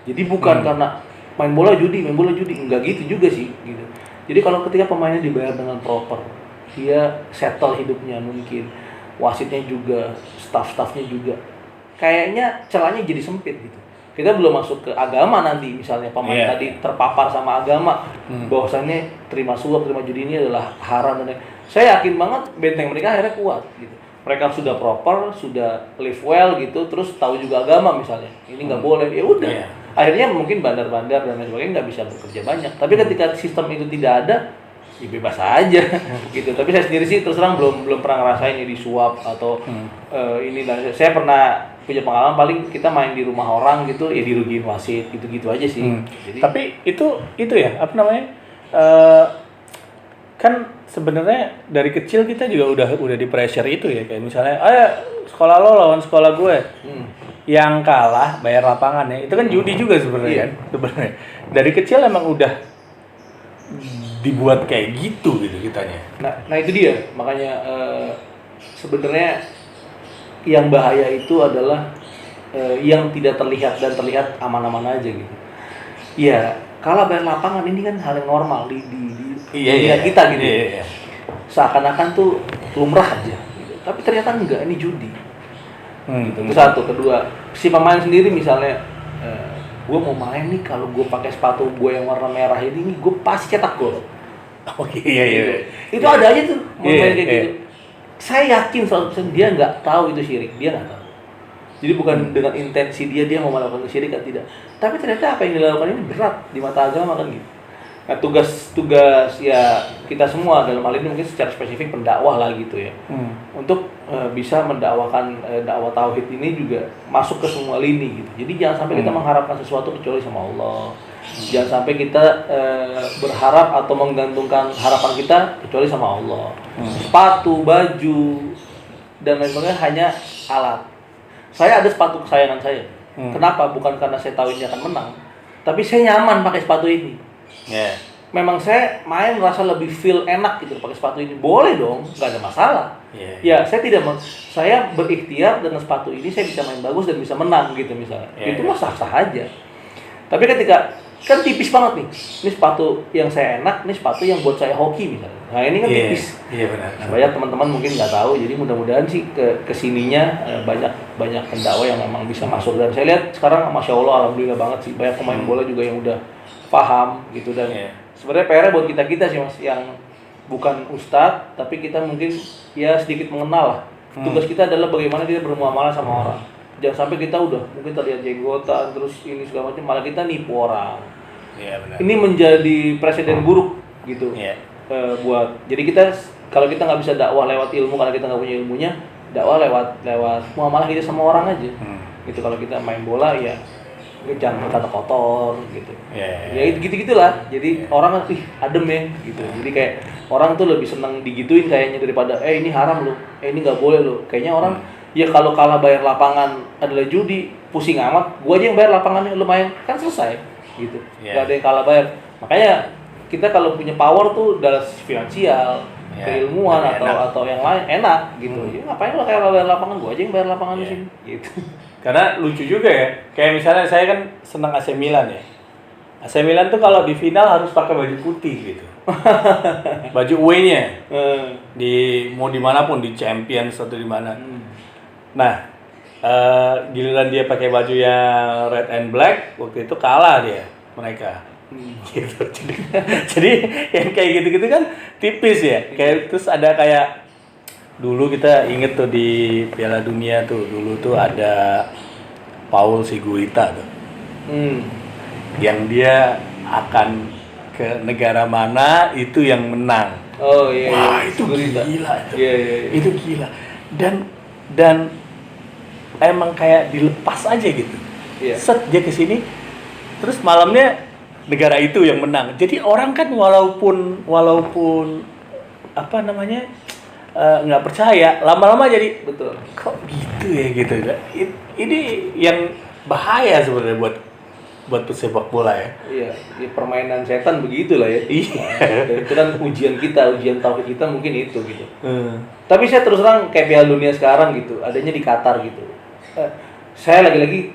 Jadi bukan karena main bola judi, enggak gitu juga sih gitu. Jadi kalau ketika pemainnya dibayar dengan proper, dia settle hidupnya mungkin, wasitnya juga, staff-staffnya juga, kayaknya celahnya jadi sempit gitu. Kita belum masuk ke agama nanti, misalnya pemain tadi terpapar sama agama, bahwasannya terima suap, terima judi ini adalah haram dan saya yakin banget benteng mereka akhirnya kuat gitu. Mereka sudah proper, sudah live well gitu, terus tahu juga agama misalnya, ini nggak boleh, ya udah. Akhirnya mungkin bandar-bandar dan lain sebagainya nggak bisa bekerja banyak. Tapi ketika sistem itu tidak ada, ya bebas aja gitu. Tapi saya sendiri sih terus terang belum pernah ngerasain ini disuap atau ini. Saya pernah punya pengalaman paling kita main di rumah orang gitu, ya dirugiin wasit gitu-gitu aja sih. Jadi, tapi itu ya apa namanya? Kan sebenarnya dari kecil kita juga udah di pressure itu ya, kayak misalnya ayo sekolah lo lawan sekolah gue. Yang kalah bayar lapangan ya. Itu kan judi juga sebenarnya kan. Sebenarnya dari kecil emang udah dibuat kayak gitu kitanya. Nah itu dia. Makanya sebenarnya yang bahaya itu adalah yang tidak terlihat dan terlihat aman-aman aja gitu. Ya, kalah bayar lapangan ini kan hal yang normal di kita gitu. Iya. Seakan-akan tuh lumrah aja gitu. Tapi ternyata enggak, ini judi. Gitu. Itu satu. Kedua, si pemain sendiri misalnya gue mau main nih, kalau gue pakai sepatu gue yang warna merah ini gue pasti cetak gol. Oke, iya. Itu ada aja tuh main kayak gitu. Saya yakin 100% dia nggak tahu itu syirik, dia nggak tahu. Jadi bukan dengan intensi dia mau melakukan kesyirikan, tidak. Tapi ternyata apa yang dilakukan ini berat di mata agama kan gitu. Nah, tugas ya kita semua dalam hal ini mungkin secara spesifik pendakwah lah gitu ya. Untuk bisa mendakwakan dakwah tauhid ini juga masuk ke semua lini gitu. Jadi jangan sampai kita mengharapkan sesuatu kecuali sama Allah. Jangan sampai kita berharap atau menggantungkan harapan kita kecuali sama Allah. Sepatu, baju dan lain sebagainya hanya alat. Saya ada sepatu kesayangan saya. Kenapa? Bukan karena saya tahu ini akan menang, tapi saya nyaman pakai sepatu ini. Memang saya main merasa lebih feel enak gitu pakai sepatu ini. Boleh dong, nggak ada masalah. Ya, saya berikhtiar dengan sepatu ini saya bisa main bagus dan bisa menang gitu misalnya. Itu mah sah-sah aja. Tapi ketika kan tipis banget nih. Ini sepatu yang saya enak, ini sepatu yang buat saya hoki misalnya. Nah, ini kan tipis. Iya benar. Supaya teman-teman mungkin nggak tahu. Jadi mudah-mudahan sih kesininya banyak pendakwa yang memang bisa masuk. Dan saya lihat sekarang Masya Allah, alhamdulillah banget sih banyak pemain bola juga yang udah paham gitu. Dan sebenarnya PR buat kita sih Mas, yang bukan ustadz, tapi kita mungkin ya sedikit mengenal lah. Tugas kita adalah bagaimana kita bermuamalah sama orang. Jangan sampai kita udah mungkin terlihat jenggotan terus ini segala macam, malah kita nipu orang. Iya benar. Ini menjadi presiden buruk gitu. Iya. Jadi kita kalau kita nggak bisa dakwah lewat ilmu karena kita nggak punya ilmunya, dakwah lewat muamalah kita sama orang aja. Gitu. Kalau kita main bola ya jangan berkata kotor gitu. Ya gitu-gitulah. Jadi orang adem ya gitu. Jadi kayak orang tuh lebih senang digituin kayaknya daripada ini haram lo, ini nggak boleh lo. Kayaknya orang ya kalau kalah bayar lapangan adalah judi, pusing amat. Gua aja yang bayar lapangannya, lu main kan selesai gitu. Gak ada yang kalah bayar. Makanya kita kalau punya power tuh dari finansial, keilmuan atau yang lain enak gitu. Ya ngapain lo kayak bayar lapangan, gua aja yang bayar lapangan di sini gitu. Karena lucu juga ya, kayak misalnya saya kan senang AC Milan ya. AC Milan tuh kalau di final harus pakai baju putih gitu. Baju away-nya. Mau dimanapun, di Champions atau di mana. Nah, giliran dia pakai baju yang red and black, waktu itu kalah dia mereka. Gitu. Jadi yang kayak gitu-gitu kan tipis ya. Kayak terus ada kayak dulu kita inget tuh di Piala Dunia tuh, dulu tuh ada Paul Siguita tuh. Yang dia akan ke negara mana itu yang menang. Oh iya. Wah, itu Siguita. gila itu. Iya. Itu gila. Dan emang kayak dilepas aja gitu. Iya. Set dia ke sini terus malamnya negara itu yang menang. Jadi orang kan walaupun apa namanya? Nggak percaya, lama-lama jadi Betul. kok gitu ya gitu. Ini yang bahaya sebenarnya buat pesepak bola ya. Iya, permainan setan begitulah ya. Iya. Dan itu kan ujian tauhid kita mungkin itu gitu. Tapi saya terus terang kayak Piala Dunia sekarang gitu, adanya di Qatar gitu. Saya lagi-lagi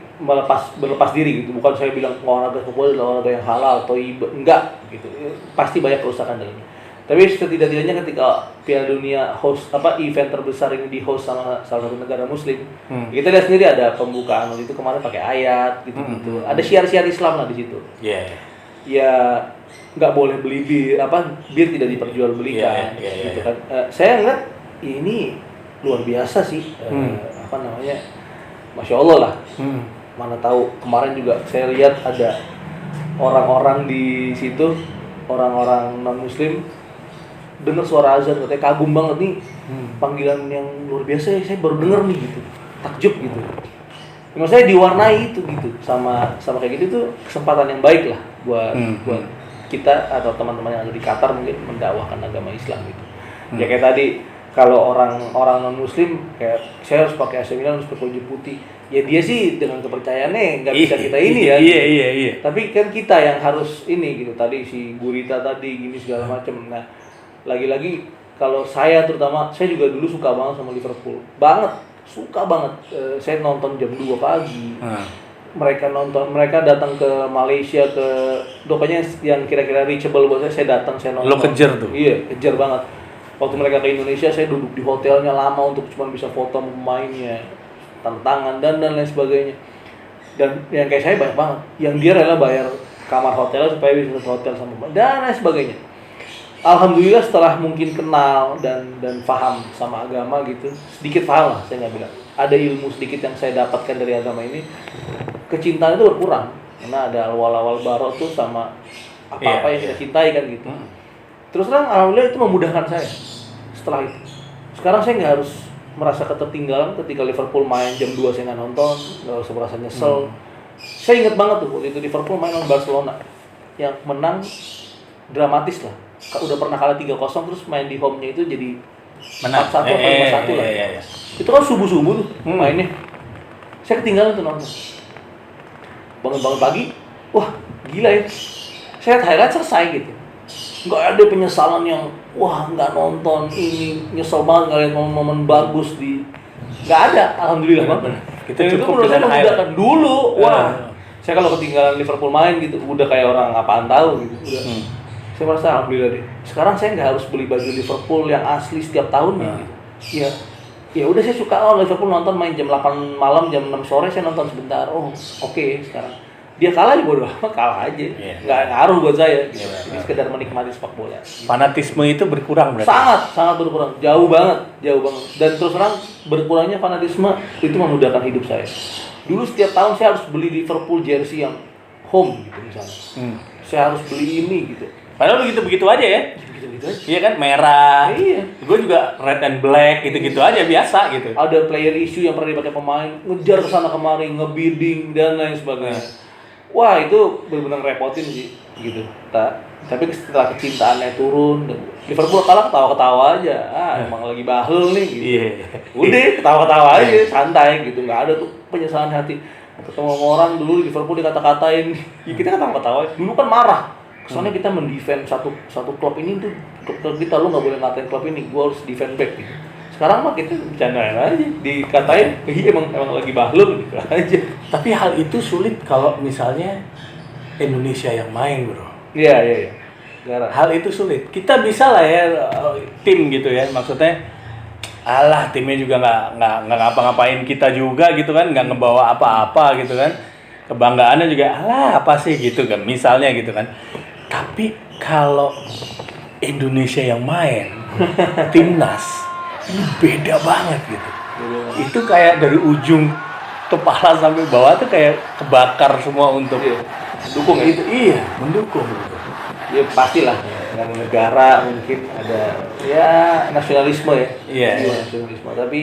berlepas diri gitu. Bukan saya bilang olahraga sepak bola adalah olahraga yang halal atau enggak gitu. Pasti banyak kerusakan dalamnya. Tapi setidak-tidaknya ketika Piala Dunia event terbesar ini di host sama salah satu negara muslim, kita lihat sendiri ada pembukaan waktu itu kemarin pakai ayat gitu-gitu. Ada syiar-syiar Islam lah di situ. Ya nggak boleh beli bir tidak diperjualbelikan gitu kan. Saya ngeliat ini luar biasa sih. Masya Allah lah. Mana tahu kemarin juga saya lihat ada orang-orang di situ, orang-orang non muslim dengar suara azan katanya kagum banget nih, panggilan yang luar biasa ya, saya baru dengar nih gitu, takjub gitu. Menurut saya diwarnai itu gitu sama kayak gitu tuh kesempatan yang baik lah buat kita atau teman-teman yang ada di Qatar mungkin mendakwahkan agama Islam gitu. Ya kayak tadi kalau orang non muslim kayak saya harus pakai AC Milan, harus pakai baju putih. Ya dia sih dengan kepercayaannya nggak bisa kita ini ya. Iya. Tapi kan kita yang harus ini gitu. Tadi si Gurita tadi gini segala macam. Nah, lagi-lagi kalau saya terutama, saya juga dulu suka banget sama Liverpool. Suka banget. Saya nonton jam 2 pagi. Mereka datang ke Malaysia, pokoknya yang kira-kira reachable buat saya datang, saya nonton. Lo kejar tuh? Iya, kejar banget. Waktu mereka ke Indonesia, saya duduk di hotelnya lama untuk cuma bisa foto pemainnya, tantangan dan lain sebagainya. Dan yang kayak saya banyak banget, yang dia rela bayar kamar hotel supaya bisa ke hotel sama pemain dan lain sebagainya. Alhamdulillah setelah mungkin kenal dan paham sama agama gitu, sedikit paham lah, saya nggak bilang. Ada ilmu sedikit yang saya dapatkan dari agama ini, kecintaan itu berkurang karena ada awal-awal barok tuh sama apa-apa yang kita cintai kan gitu. Terus terang alhamdulillah itu memudahkan saya setelah itu. Sekarang saya nggak harus merasa ketertinggalan ketika Liverpool main jam 2 saya nggak nonton, nggak usah merasa nyesel. Saya ingat banget tuh waktu itu Liverpool main lawan Barcelona yang menang dramatis lah. Udah pernah kalah 3-0 terus main di home-nya itu jadi menang 4-1 atau 5-1 lah. Iya. Itu kan subuh-subuh tuh mainnya. Saya ketinggalan tuh nonton. Bangun-bangun pagi, wah gila ya. Saya highlight selesai gitu. Nggak ada penyesalan yang wah nggak nonton ini, nyesel banget nggak lihat momen-momen bagus di, nggak ada, alhamdulillah banget. Kita cukup menurut saya dengan memudahkan dulu. Saya kalau ketinggalan Liverpool main gitu udah kayak orang apaan tahu gitu. Saya merasa alhamdulillah deh. Sekarang saya nggak harus beli baju Liverpool yang asli setiap tahun gitu. Ya udah saya suka Liverpool nonton main jam 8 malam, jam 6 sore saya nonton sebentar. Oke, sekarang dia kalah ya bodo amat, kalah aja. Iya. Nggak ngaruh buat saya. Gitu. Iya, Jadi sekedar menikmati sepak bola. Fanatisme itu berkurang berarti. Sangat berkurang, jauh banget. Dan terus terang berkurangnya fanatisme itu memudahkan hidup saya. Dulu setiap tahun saya harus beli Liverpool jersey yang home gitu misalnya. Saya harus beli ini gitu. Padahal begitu-begitu aja ya. Gitu aja. Iya kan, merah. Iya. Gue juga red and black gitu-gitu aja biasa gitu. Ada player issue yang pernah dipakai pemain, ngejar ke sana kemari, ngebidding dan lain sebagainya. Wah, itu benar-benar repotin sih gitu. Tapi setelah kecintaannya turun, Liverpool kalah ketawa-ketawa aja. Emang lagi bahlul nih gitu. Iya. Udah ketawa-ketawa aja, santai gitu. Nggak ada tuh penyesalan hati. Ketemu sama orang dulu Liverpool dikata-katain, ya kita ketawa-ketawa. Dulu kan marah. Soalnya kita mendefend satu klub ini tuh, klub kita, lu nggak boleh ngatain klub ini, gua harus defend back gitu. Sekarang mah kita bercandain aja, dikatain, emang lagi bahlul gitu aja. Tapi hal itu sulit kalau misalnya Indonesia yang main, bro. Iya. Gara. Hal itu sulit. Kita bisa lah ya tim gitu ya, maksudnya. Alah, timnya juga nggak ngapa-ngapain kita juga gitu kan, nggak ngebawa apa-apa gitu kan. Kebanggaannya juga alah apa sih gitu kan, misalnya gitu kan. Tapi kalau Indonesia yang main, timnas ini beda banget gitu. Itu kayak dari ujung kepala sampai bawah tuh kayak kebakar semua untuk Dukung ya? itu. Iya, mendukung gitu. Ya pastilah dengan negara mungkin ada ya nasionalisme ya. Iya. Nasionalisme. Tapi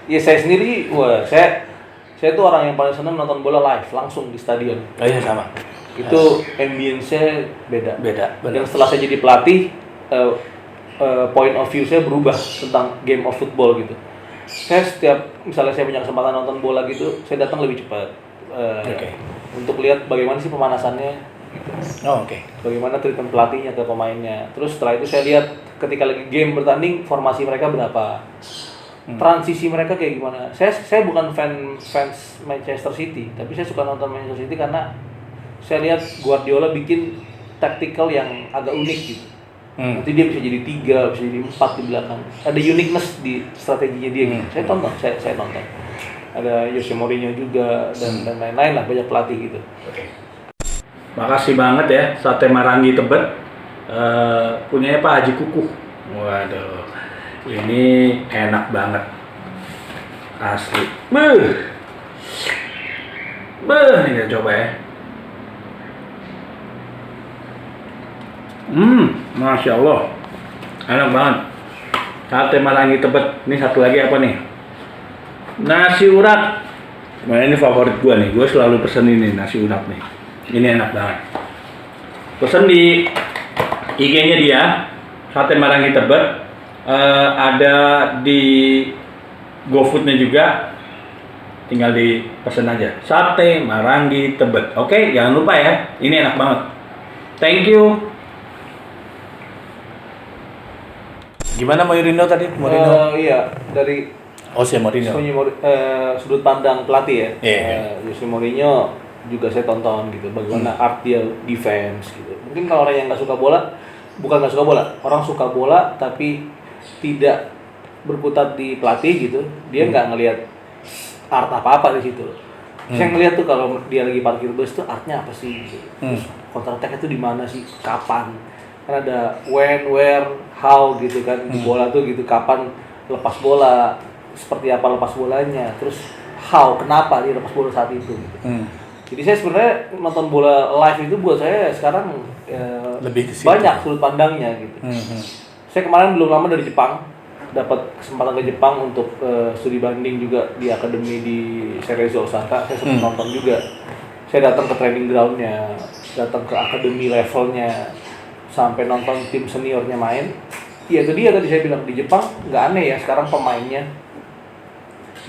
ya saya sendiri, saya tuh orang yang paling senang nonton bola live langsung di stadion. Oh iya sama. Itu ambience-nya beda. Benar. Dan setelah saya jadi pelatih, point of view saya berubah tentang game of football gitu. Saya misalnya saya punya kesempatan nonton bola gitu, saya datang lebih cepat. Untuk lihat bagaimana sih pemanasannya. Oh, oke. Bagaimana treatment pelatihnya ke pemainnya. Terus setelah itu saya lihat ketika lagi game bertanding formasi mereka berapa, transisi mereka kayak gimana. Saya bukan fans Manchester City, tapi saya suka nonton Manchester City karena saya lihat Guardiola bikin tactical yang agak unik gitu. Nanti dia bisa jadi 3, bisa jadi 4 di belakang. Ada uniqueness di strateginya dia gitu. Saya tonton. Ada Jose Mourinho juga dan lain-lain lah, banyak pelatih gitu. Makasih banget ya Sate Marangi Tebet, punyanya Pak Haji Kukuh. Waduh, ini enak banget, asli. Ini kita coba ya. Masya Allah, enak banget. Sate Marangi Tebet. Ini satu lagi apa nih? Nasi urat. Nah, ini favorit gue nih. Gue selalu pesen ini nasi urat nih. Ini enak banget. Pesen di IG-nya dia, Sate Marangi Tebet. Ada di GoFood-nya juga. Tinggal dipesen aja. Sate Marangi Tebet. Oke, jangan lupa ya. Ini enak banget. Thank you. Gimana Mourinho tadi? Iya, dari Jose Mourinho. Sudut pandang pelatih ya. Iya. Jose Mourinho juga saya tonton gitu, bagaimana art dia defense gitu. Mungkin kalau orang yang nggak suka bola, bukan nggak suka bola, orang suka bola tapi tidak berkutat di pelatih gitu, dia nggak ngelihat art apa-apa di situ. Saya ngelihat tuh kalau dia lagi parkir bus tuh artnya apa sih gitu. Terus counter attack itu di mana sih, kapan, kan ada when, where, how gitu kan. Di bola tuh gitu, kapan lepas bola, seperti apa lepas bolanya, terus how, kenapa dia lepas bola saat itu gitu. Jadi saya sebenarnya nonton bola live itu buat saya sekarang lebih banyak sudut pandangnya gitu. Saya kemarin belum lama dari Jepang, dapat kesempatan ke Jepang untuk studi banding juga di akademi di Cerezo Osaka. Saya sempat nonton juga. Saya datang ke training groundnya, datang ke akademi levelnya, sampai nonton tim seniornya main. Ya itu dia tadi saya bilang, di Jepang nggak aneh ya sekarang pemainnya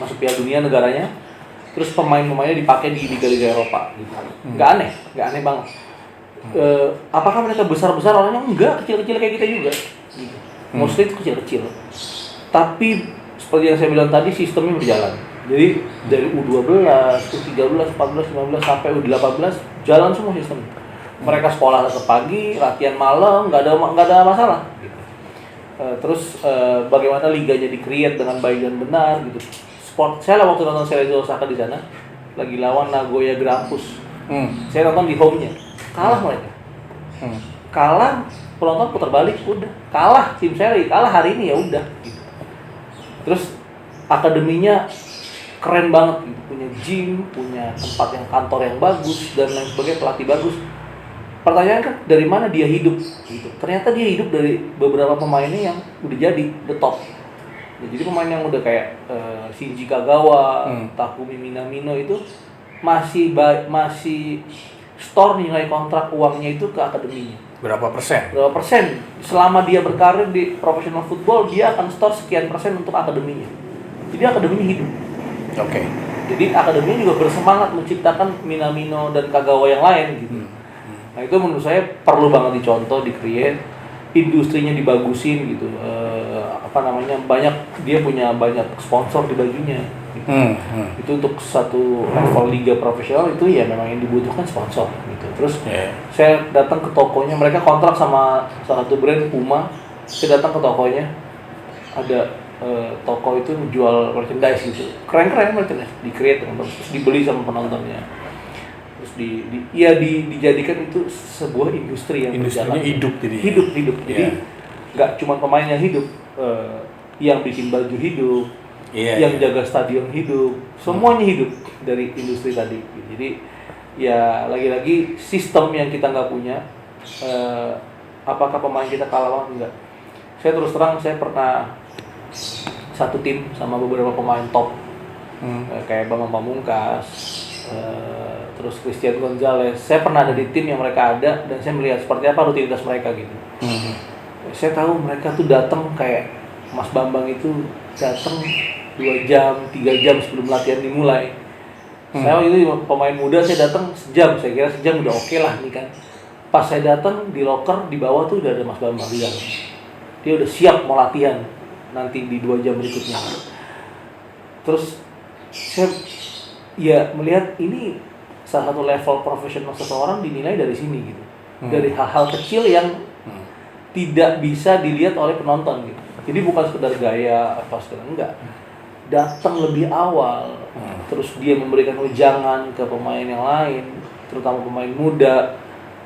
masuk Piala Dunia negaranya, terus pemain-pemainnya dipakai di liga-liga Eropa gitu. Nggak aneh banget. Apakah mereka besar-besar orangnya? Enggak, kecil-kecil kayak kita juga gitu. Mostly itu kecil-kecil, tapi seperti yang saya bilang tadi, sistemnya berjalan. Jadi dari U12, U13, 14, 15 sampai U18 jalan semua sistem. Mereka sekolah ke pagi, latihan malam, nggak ada masalah gitu. Terus bagaimana liganya di-create dengan baik dan benar gitu. Saya waktu nonton Cerezo Osaka di sana lagi lawan Nagoya Grampus. Saya nonton di home-nya, kalah mereka. Kalah, penonton putar balik, udah. Kalah, tim saya lagi kalah hari ini, ya udah. Gitu. Terus akademinya keren banget, gitu. Punya gym, punya tempat yang kantor yang bagus dan lain sebagainya, pelatih bagus. Pertanyaan kan dari mana dia hidup? Gitu. Ternyata dia hidup dari beberapa pemainnya yang udah jadi the top. Ya, jadi pemain yang udah kayak Shinji Kagawa, Takumi Minamino itu masih store nilai kontrak uangnya itu ke akademinya. Berapa persen? Berapa persen? Selama dia berkarir di professional football, dia akan store sekian persen untuk akademinya. Jadi akademinya hidup. Oke. Jadi akademinya juga bersemangat menciptakan Minamino dan Kagawa yang lain gitu. Nah itu menurut saya perlu banget dicontoh, di-create, industrinya dibagusin gitu. Dia punya banyak sponsor di bajunya. Gitu. Itu untuk satu level liga profesional itu ya memang yang dibutuhkan sponsor gitu. Terus saya datang ke tokonya, mereka kontrak sama salah satu brand Puma. Saya datang ke tokonya, ada toko itu jual merchandise gitu, keren-keren merchandise, di-create terus dibeli sama penontonnya, terus dijadikan itu sebuah industri yang industrinya hidup jadi jadi nggak cuma pemain yang hidup, yang bikin baju hidup, yang jaga stadion hidup, semuanya hidup dari industri tadi. Jadi ya lagi-lagi sistem yang kita nggak punya, apakah pemain kita kalah atau enggak? Saya terus terang, saya pernah satu tim sama beberapa pemain top, kayak Bambang Pamungkas, terus Christian Gonzalez. Saya pernah ada di tim yang mereka ada dan saya melihat seperti apa rutinitas mereka gitu. Saya tahu mereka tuh datang kayak Mas Bambang itu datang 2 jam, 3 jam sebelum latihan dimulai. Saya waktu itu pemain muda, saya datang sejam, saya kira sejam udah oke lah nih kan. Pas saya datang di locker di bawah tuh udah ada Mas Bambang di dalam. Dia udah siap mau latihan nanti di 2 jam berikutnya. Terus saya melihat ini salah satu level profesional seseorang dinilai dari sini gitu. Dari hal-hal kecil yang tidak bisa dilihat oleh penonton gitu. Jadi bukan sekedar gaya apa sekedar, enggak. Datang lebih awal, terus dia memberikan ujangan ke pemain yang lain, terutama pemain muda.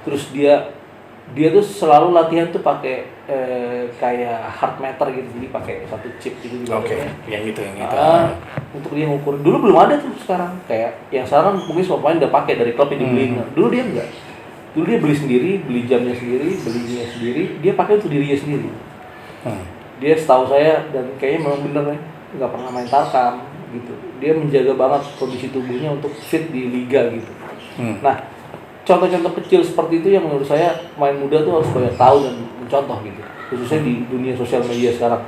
Terus dia tuh selalu latihan tuh pakai kayak heart meter gitu, jadi pakai satu chip gitu juga. Yang itu. Untuk dia ngukur. Dulu belum ada tuh, sekarang kayak yang sekarang mungkin semua pemain udah pakai dari klub yang dibeliin. Dulu dia enggak. Dulu dia beli sendiri, beli jamnya sendiri, belinya sendiri, dia pakai untuk dirinya sendiri. Dia setahu saya dan kayaknya memang bener ya, nggak pernah main tarkam gitu. Dia menjaga banget kondisi tubuhnya untuk fit di liga gitu. Nah, contoh-contoh kecil seperti itu yang menurut saya pemain muda tuh harus banyak tahu dan mencontoh gitu. Khususnya di dunia sosial media sekarang.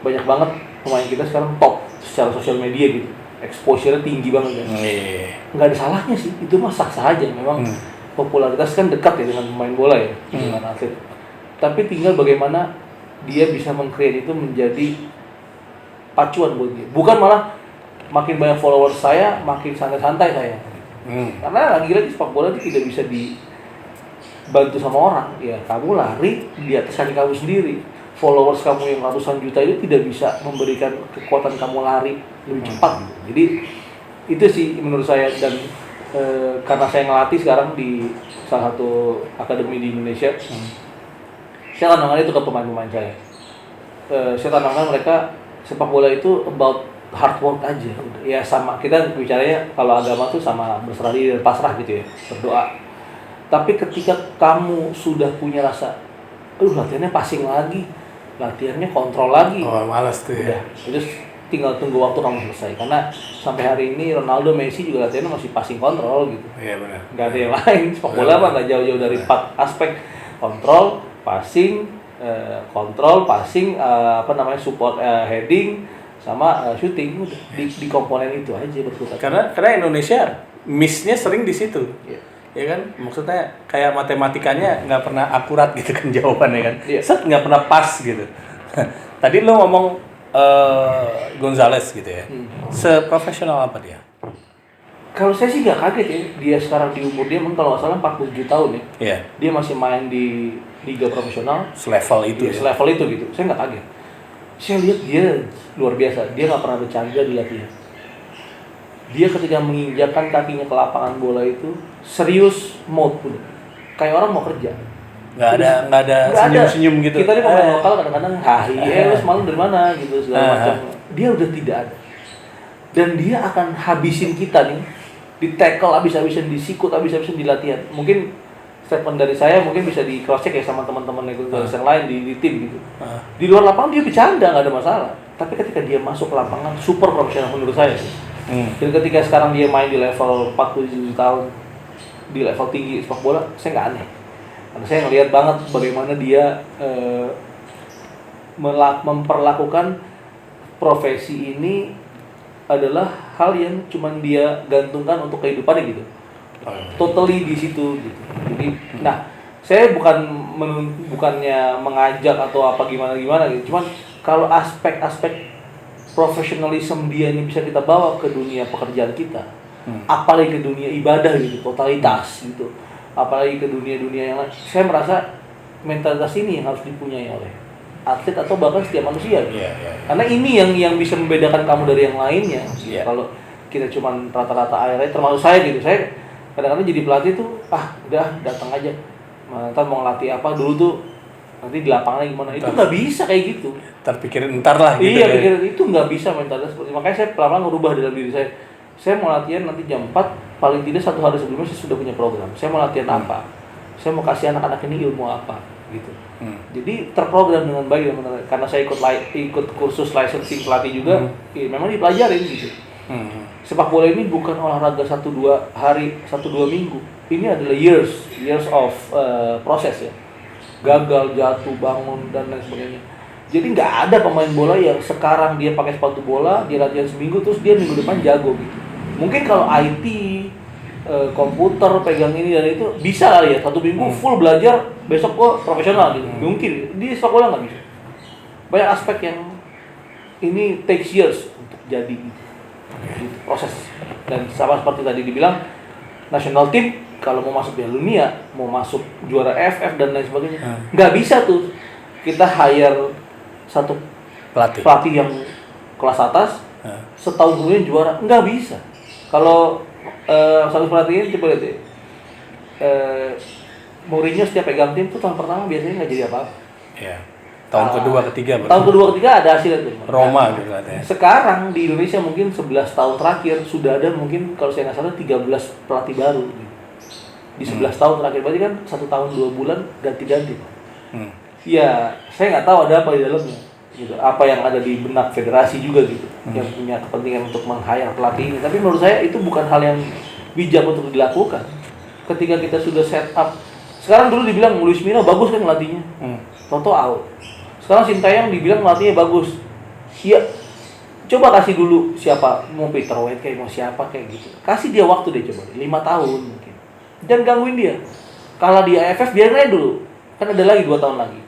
Banyak banget pemain kita sekarang top secara sosial media gitu. Exposure-nya tinggi banget kan. Nggak ada salahnya sih, itu mah sah-sah aja. Memang popularitas kan dekat ya dengan pemain bola ya, dengan atlet. Tapi tinggal bagaimana dia bisa meng-create itu menjadi pacuan buat dia. Bukan malah makin banyak followers saya, makin santai-santai saya. Karena lagi-lagi sepak bola itu tidak bisa dibantu sama orang. Ya, kamu lari di atas kaki kamu sendiri. Followers kamu yang ratusan juta itu tidak bisa memberikan kekuatan kamu lari lebih cepat. Jadi itu sih menurut saya. Dan karena saya ngelatih sekarang di salah satu akademi di Indonesia, saya tanamkan itu ke pemain-pemain saya. Saya tanamkan mereka sepak bola itu about hard work aja. Ya sama, kita bicaranya kalau agama tuh sama berserah diri dan pasrah gitu ya, berdoa. Tapi ketika kamu sudah punya rasa, latihannya passing lagi, latihannya kontrol lagi. Malas tuh ya. Udah, itu tinggal tunggu waktu kamu selesai. Karena sampai hari ini Ronaldo, Messi juga latihannya masih passing kontrol gitu. Iya benar. Nggak ada yang lain. Sepak bola mah nggak jauh-jauh dari 4 aspek: kontrol, passing, support, heading, sama shooting. Udah di komponen itu aja berputar. Karena Indonesia miss-nya sering di situ. Ya kan, maksudnya kayak matematikanya nggak pernah akurat gitu kan jawabannya kan. Set nggak pernah pas gitu. Tadi lo ngomong Gonzalez gitu ya. Seprofesional apa dia? Kalau saya sih nggak kaget ya. Dia sekarang di umur dia mungkin kalau nggak salah 47 tahun ya. Iya. Dia masih main di liga profesional. Selevel itu. Selevel itu gitu. Saya nggak kaget. Saya lihat dia luar biasa. Dia nggak pernah bercanda di latihan. dia ketika menginjakkan kakinya ke lapangan bola itu serius mode udah. Kayak orang mau kerja. Nggak ada senyum-senyum gitu. Kita nih pemain lokal kadang-kadang lu semalam dari mana gitu segala macam. Dia udah tidak ada. Dan dia akan habisin kita nih, di tackle habis-habisan, disikut habis-habisan di latihan. Mungkin statement dari saya mungkin bisa di cross check ya sama teman-teman yang lain di tim gitu. Di luar lapangan dia bercanda, nggak ada masalah. Tapi ketika dia masuk ke lapangan super profesional menurut saya sih. Dan ketika sekarang dia main di level 47 tahun, di level tinggi sepak bola, saya nggak aneh. Karena saya ngelihat banget bagaimana dia memperlakukan profesi ini adalah hal yang cuman dia gantungkan untuk kehidupannya gitu. Totally di situ gitu. Jadi, nah, saya bukannya mengajak atau apa gimana gitu. Cuman kalau aspek-aspek profesionalisme dia ini bisa kita bawa ke dunia pekerjaan kita, apalagi ke dunia ibadah gitu, totalitas gitu, apalagi ke dunia-dunia yang lain. Saya merasa mentalitas ini yang harus dipunyai oleh atlet atau bahkan setiap manusia. Karena ini yang bisa membedakan kamu dari yang lainnya. Kalau kita cuman rata-rata airnya, termasuk saya gitu, saya kadang-kadang jadi pelatih tuh, udah datang aja, ntar mau ngelatih apa dulu tuh, nanti di lapangannya gimana, itu nggak bisa kayak gitu. Ntar pikirin ntar lah gitu. Iya, pikirin itu nggak bisa mentalitas seperti. Makanya saya pelan-pelan ngerubah dalam diri saya. Saya mau latihan nanti jam 4, paling tidak 1 hari sebelumnya saya sudah punya program. Saya mau latihan apa, saya mau kasih anak-anak ini ilmu apa gitu. Jadi terprogram dengan baik, karena saya ikut kursus licensing pelatih juga, memang dipelajarin gitu. Sepak bola ini bukan olahraga 1-2 hari, 1-2 minggu. Ini adalah years of proses ya. Gagal, jatuh, bangun dan lain sebagainya. Jadi nggak ada pemain bola yang sekarang dia pakai sepatu bola, dia latihan seminggu terus dia minggu depan jago gitu. Mungkin kalau IT, komputer, pegang ini dan itu bisa kali ya, 1 minggu full belajar, besok gua profesional gitu. Mungkin di sepak bola nggak bisa. Banyak aspek yang ini takes years untuk jadi gitu, proses. Dan sama seperti tadi dibilang, national team kalau mau masuk Piala Dunia, mau masuk juara FF dan lain sebagainya, nggak bisa tuh kita hire satu pelatih yang kelas atas, setahun kemudian juara, nggak bisa. Kalau satu pelatih ini coba lihat deh, Mourinho setiap pegang tim tuh tahun pertama biasanya nggak jadi apa-apa. Iya. Tahun kedua, ketiga. Tahun kedua, ketiga ada hasilnya tuh. Roma gitu katanya. Sekarang di Indonesia mungkin 11 tahun terakhir sudah ada mungkin kalau saya nggak salah 13 pelatih baru. Di 11 tahun terakhir, berarti kan 1 tahun 2 bulan ganti-ganti. Ya, saya nggak tahu ada apa di dalamnya. Gitu. Apa yang ada di benak federasi juga gitu, yang punya kepentingan untuk meng-hire pelatih ini. Tapi menurut saya itu bukan hal yang bijak untuk dilakukan. Ketika kita sudah set up, sekarang dulu dibilang Luis Milla bagus kan ngelatihnya, Toto out. Sekarang Sintayong dibilang ngelatihnya bagus. Iya, coba kasih dulu siapa, mau Peter White kayak mau siapa kayak gitu. Kasih dia waktu deh coba, 5 tahun mungkin. Dan gangguin dia. Kalah di AFF biarin aja dulu, kan ada lagi 2 tahun lagi.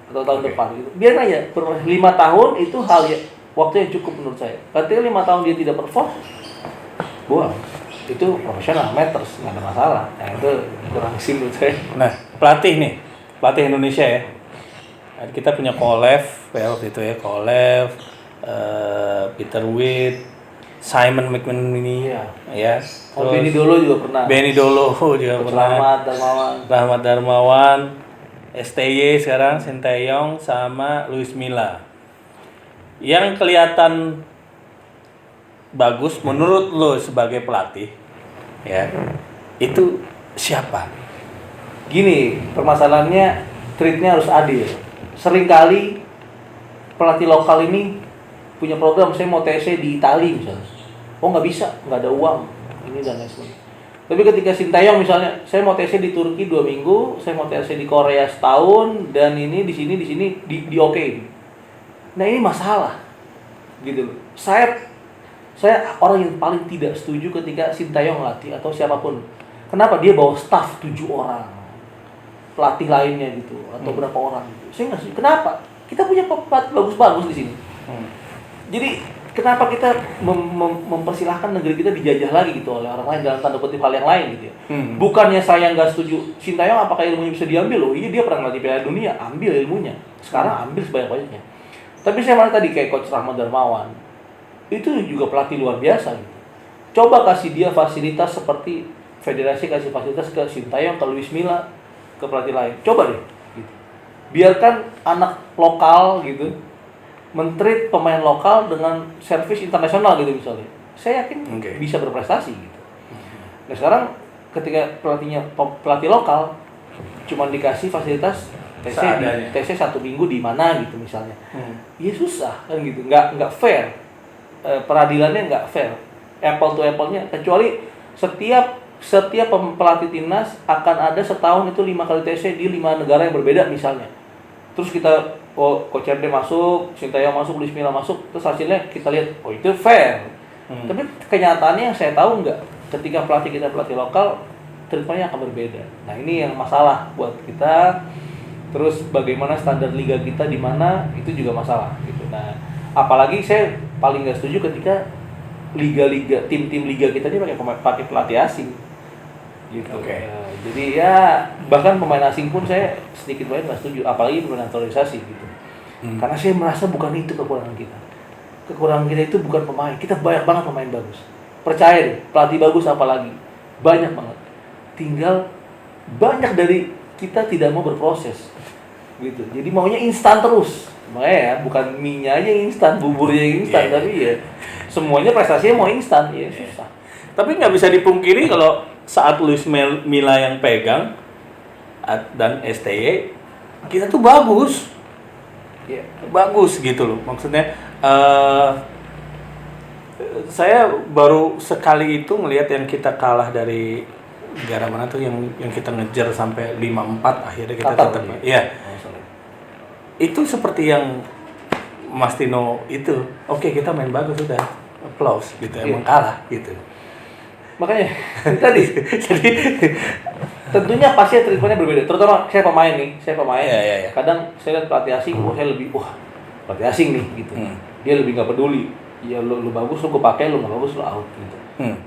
Atau tahun depan gitu. Biar aja 5 tahun itu hal ya, waktu yang cukup menurut saya. Ketika 5 tahun dia tidak perform, buang. Itu profesional, matters, nggak ada masalah. Nah itu kurang sih menurut saya. Nah, pelatih Indonesia ya. Kita punya Kolev ya waktu itu ya, Kolev, Peter Witt, Simon McManamy ya. Oh, Benny Dolo juga pernah. Rahmat Darmawan, STY sekarang, Sintayong sama Luis Milla. Yang kelihatan bagus menurut lo sebagai pelatih ya, itu siapa? Gini, permasalahannya treatnya harus adil. Seringkali pelatih lokal ini punya program, saya mau TC di Italia misalnya. Oh nggak bisa, nggak ada uang. Ini dan lain sebagainya. Tapi ketika Sintayong misalnya, saya mau TC di Turki 2 minggu, saya mau TC di Korea setahun, dan ini di sini di okein. Nah ini masalah, gitu. Saya orang yang paling tidak setuju ketika Sintayong latih atau siapapun. Kenapa dia bawa staff 7 orang, pelatih lainnya gitu, atau berapa orang gitu. Saya nggak setuju. Kenapa? Kita punya pelatih bagus-bagus di sini. Jadi kenapa kita mempersilahkan negeri kita dijajah lagi gitu oleh orang lain dalam tanda kutip hal yang lain gitu ya. Bukannya saya nggak setuju Sintayong apakah ilmunya bisa diambil? Oh iya, dia pernah ngelatih Piala Dunia, ambil ilmunya. Sekarang ambil sebanyak-banyaknya. Tapi saya malah tadi kayak Coach Rahmat Darmawan, itu juga pelatih luar biasa gitu. Coba kasih dia fasilitas seperti federasi kasih fasilitas ke Sintayong, ke Luis Milla, ke pelatih lain. Coba deh. Gitu. Biarkan anak lokal gitu men-treat pemain lokal dengan servis internasional gitu misalnya. Saya yakin bisa berprestasi gitu. Nah sekarang ketika pelatih lokal cuma dikasih fasilitas TC 1 minggu di mana gitu misalnya, ya susah kan gitu, nggak fair, peradilannya nggak fair, apple to apple-nya, kecuali setiap pelatih timnas akan ada setahun itu 5 kali TC di 5 negara yang berbeda misalnya, terus kita Coach RD masuk, Sintayong masuk, Luis Milla masuk, terus hasilnya kita lihat, itu fair. Tapi kenyataannya yang saya tahu enggak, ketika pelatih lokal, treatmentnya akan berbeda. Nah ini yang masalah buat kita. Terus bagaimana standar liga kita di mana, itu juga masalah gitu. Nah apalagi saya paling nggak setuju ketika tim-tim liga kita ini pakai pelatih asing gitu. Jadi ya bahkan pemain asing pun saya sedikit banyak nggak setuju, apalagi naturalisasi gitu. Karena saya merasa bukan itu kekurangan kita. Kekurangan kita itu bukan pemain. Kita banyak banget pemain bagus. Percaya deh, pelatih bagus apalagi banyak banget. Tinggal banyak dari kita tidak mau berproses gitu. Jadi maunya instan terus. Makanya ya, bukan mie-nya aja yang instan, buburnya yang instan, tapi ya semuanya prestasinya mau instan, ya susah. Tapi nggak bisa dipungkiri kalau saat Luis Milla yang pegang dan STY, kita tuh bagus. Ya, bagus gitu loh. Maksudnya saya baru sekali itu ngelihat yang kita kalah dari negara mana tuh yang kita ngejar sampai 5-4 akhirnya kita tetap. Iya. Itu seperti yang Mas Tino itu. Oke, kita main bagus sudah. Applause gitu, emang kalah gitu. Makanya tadi jadi tentunya pasti treatmentnya berbeda. Terutama saya pemain. Iya. Kadang saya lihat pelatih asing, saya lebih pelatih asing nih gitu. Dia lebih nggak peduli. Ya lu bagus lu gue pakai, lu nggak bagus lu out gitu.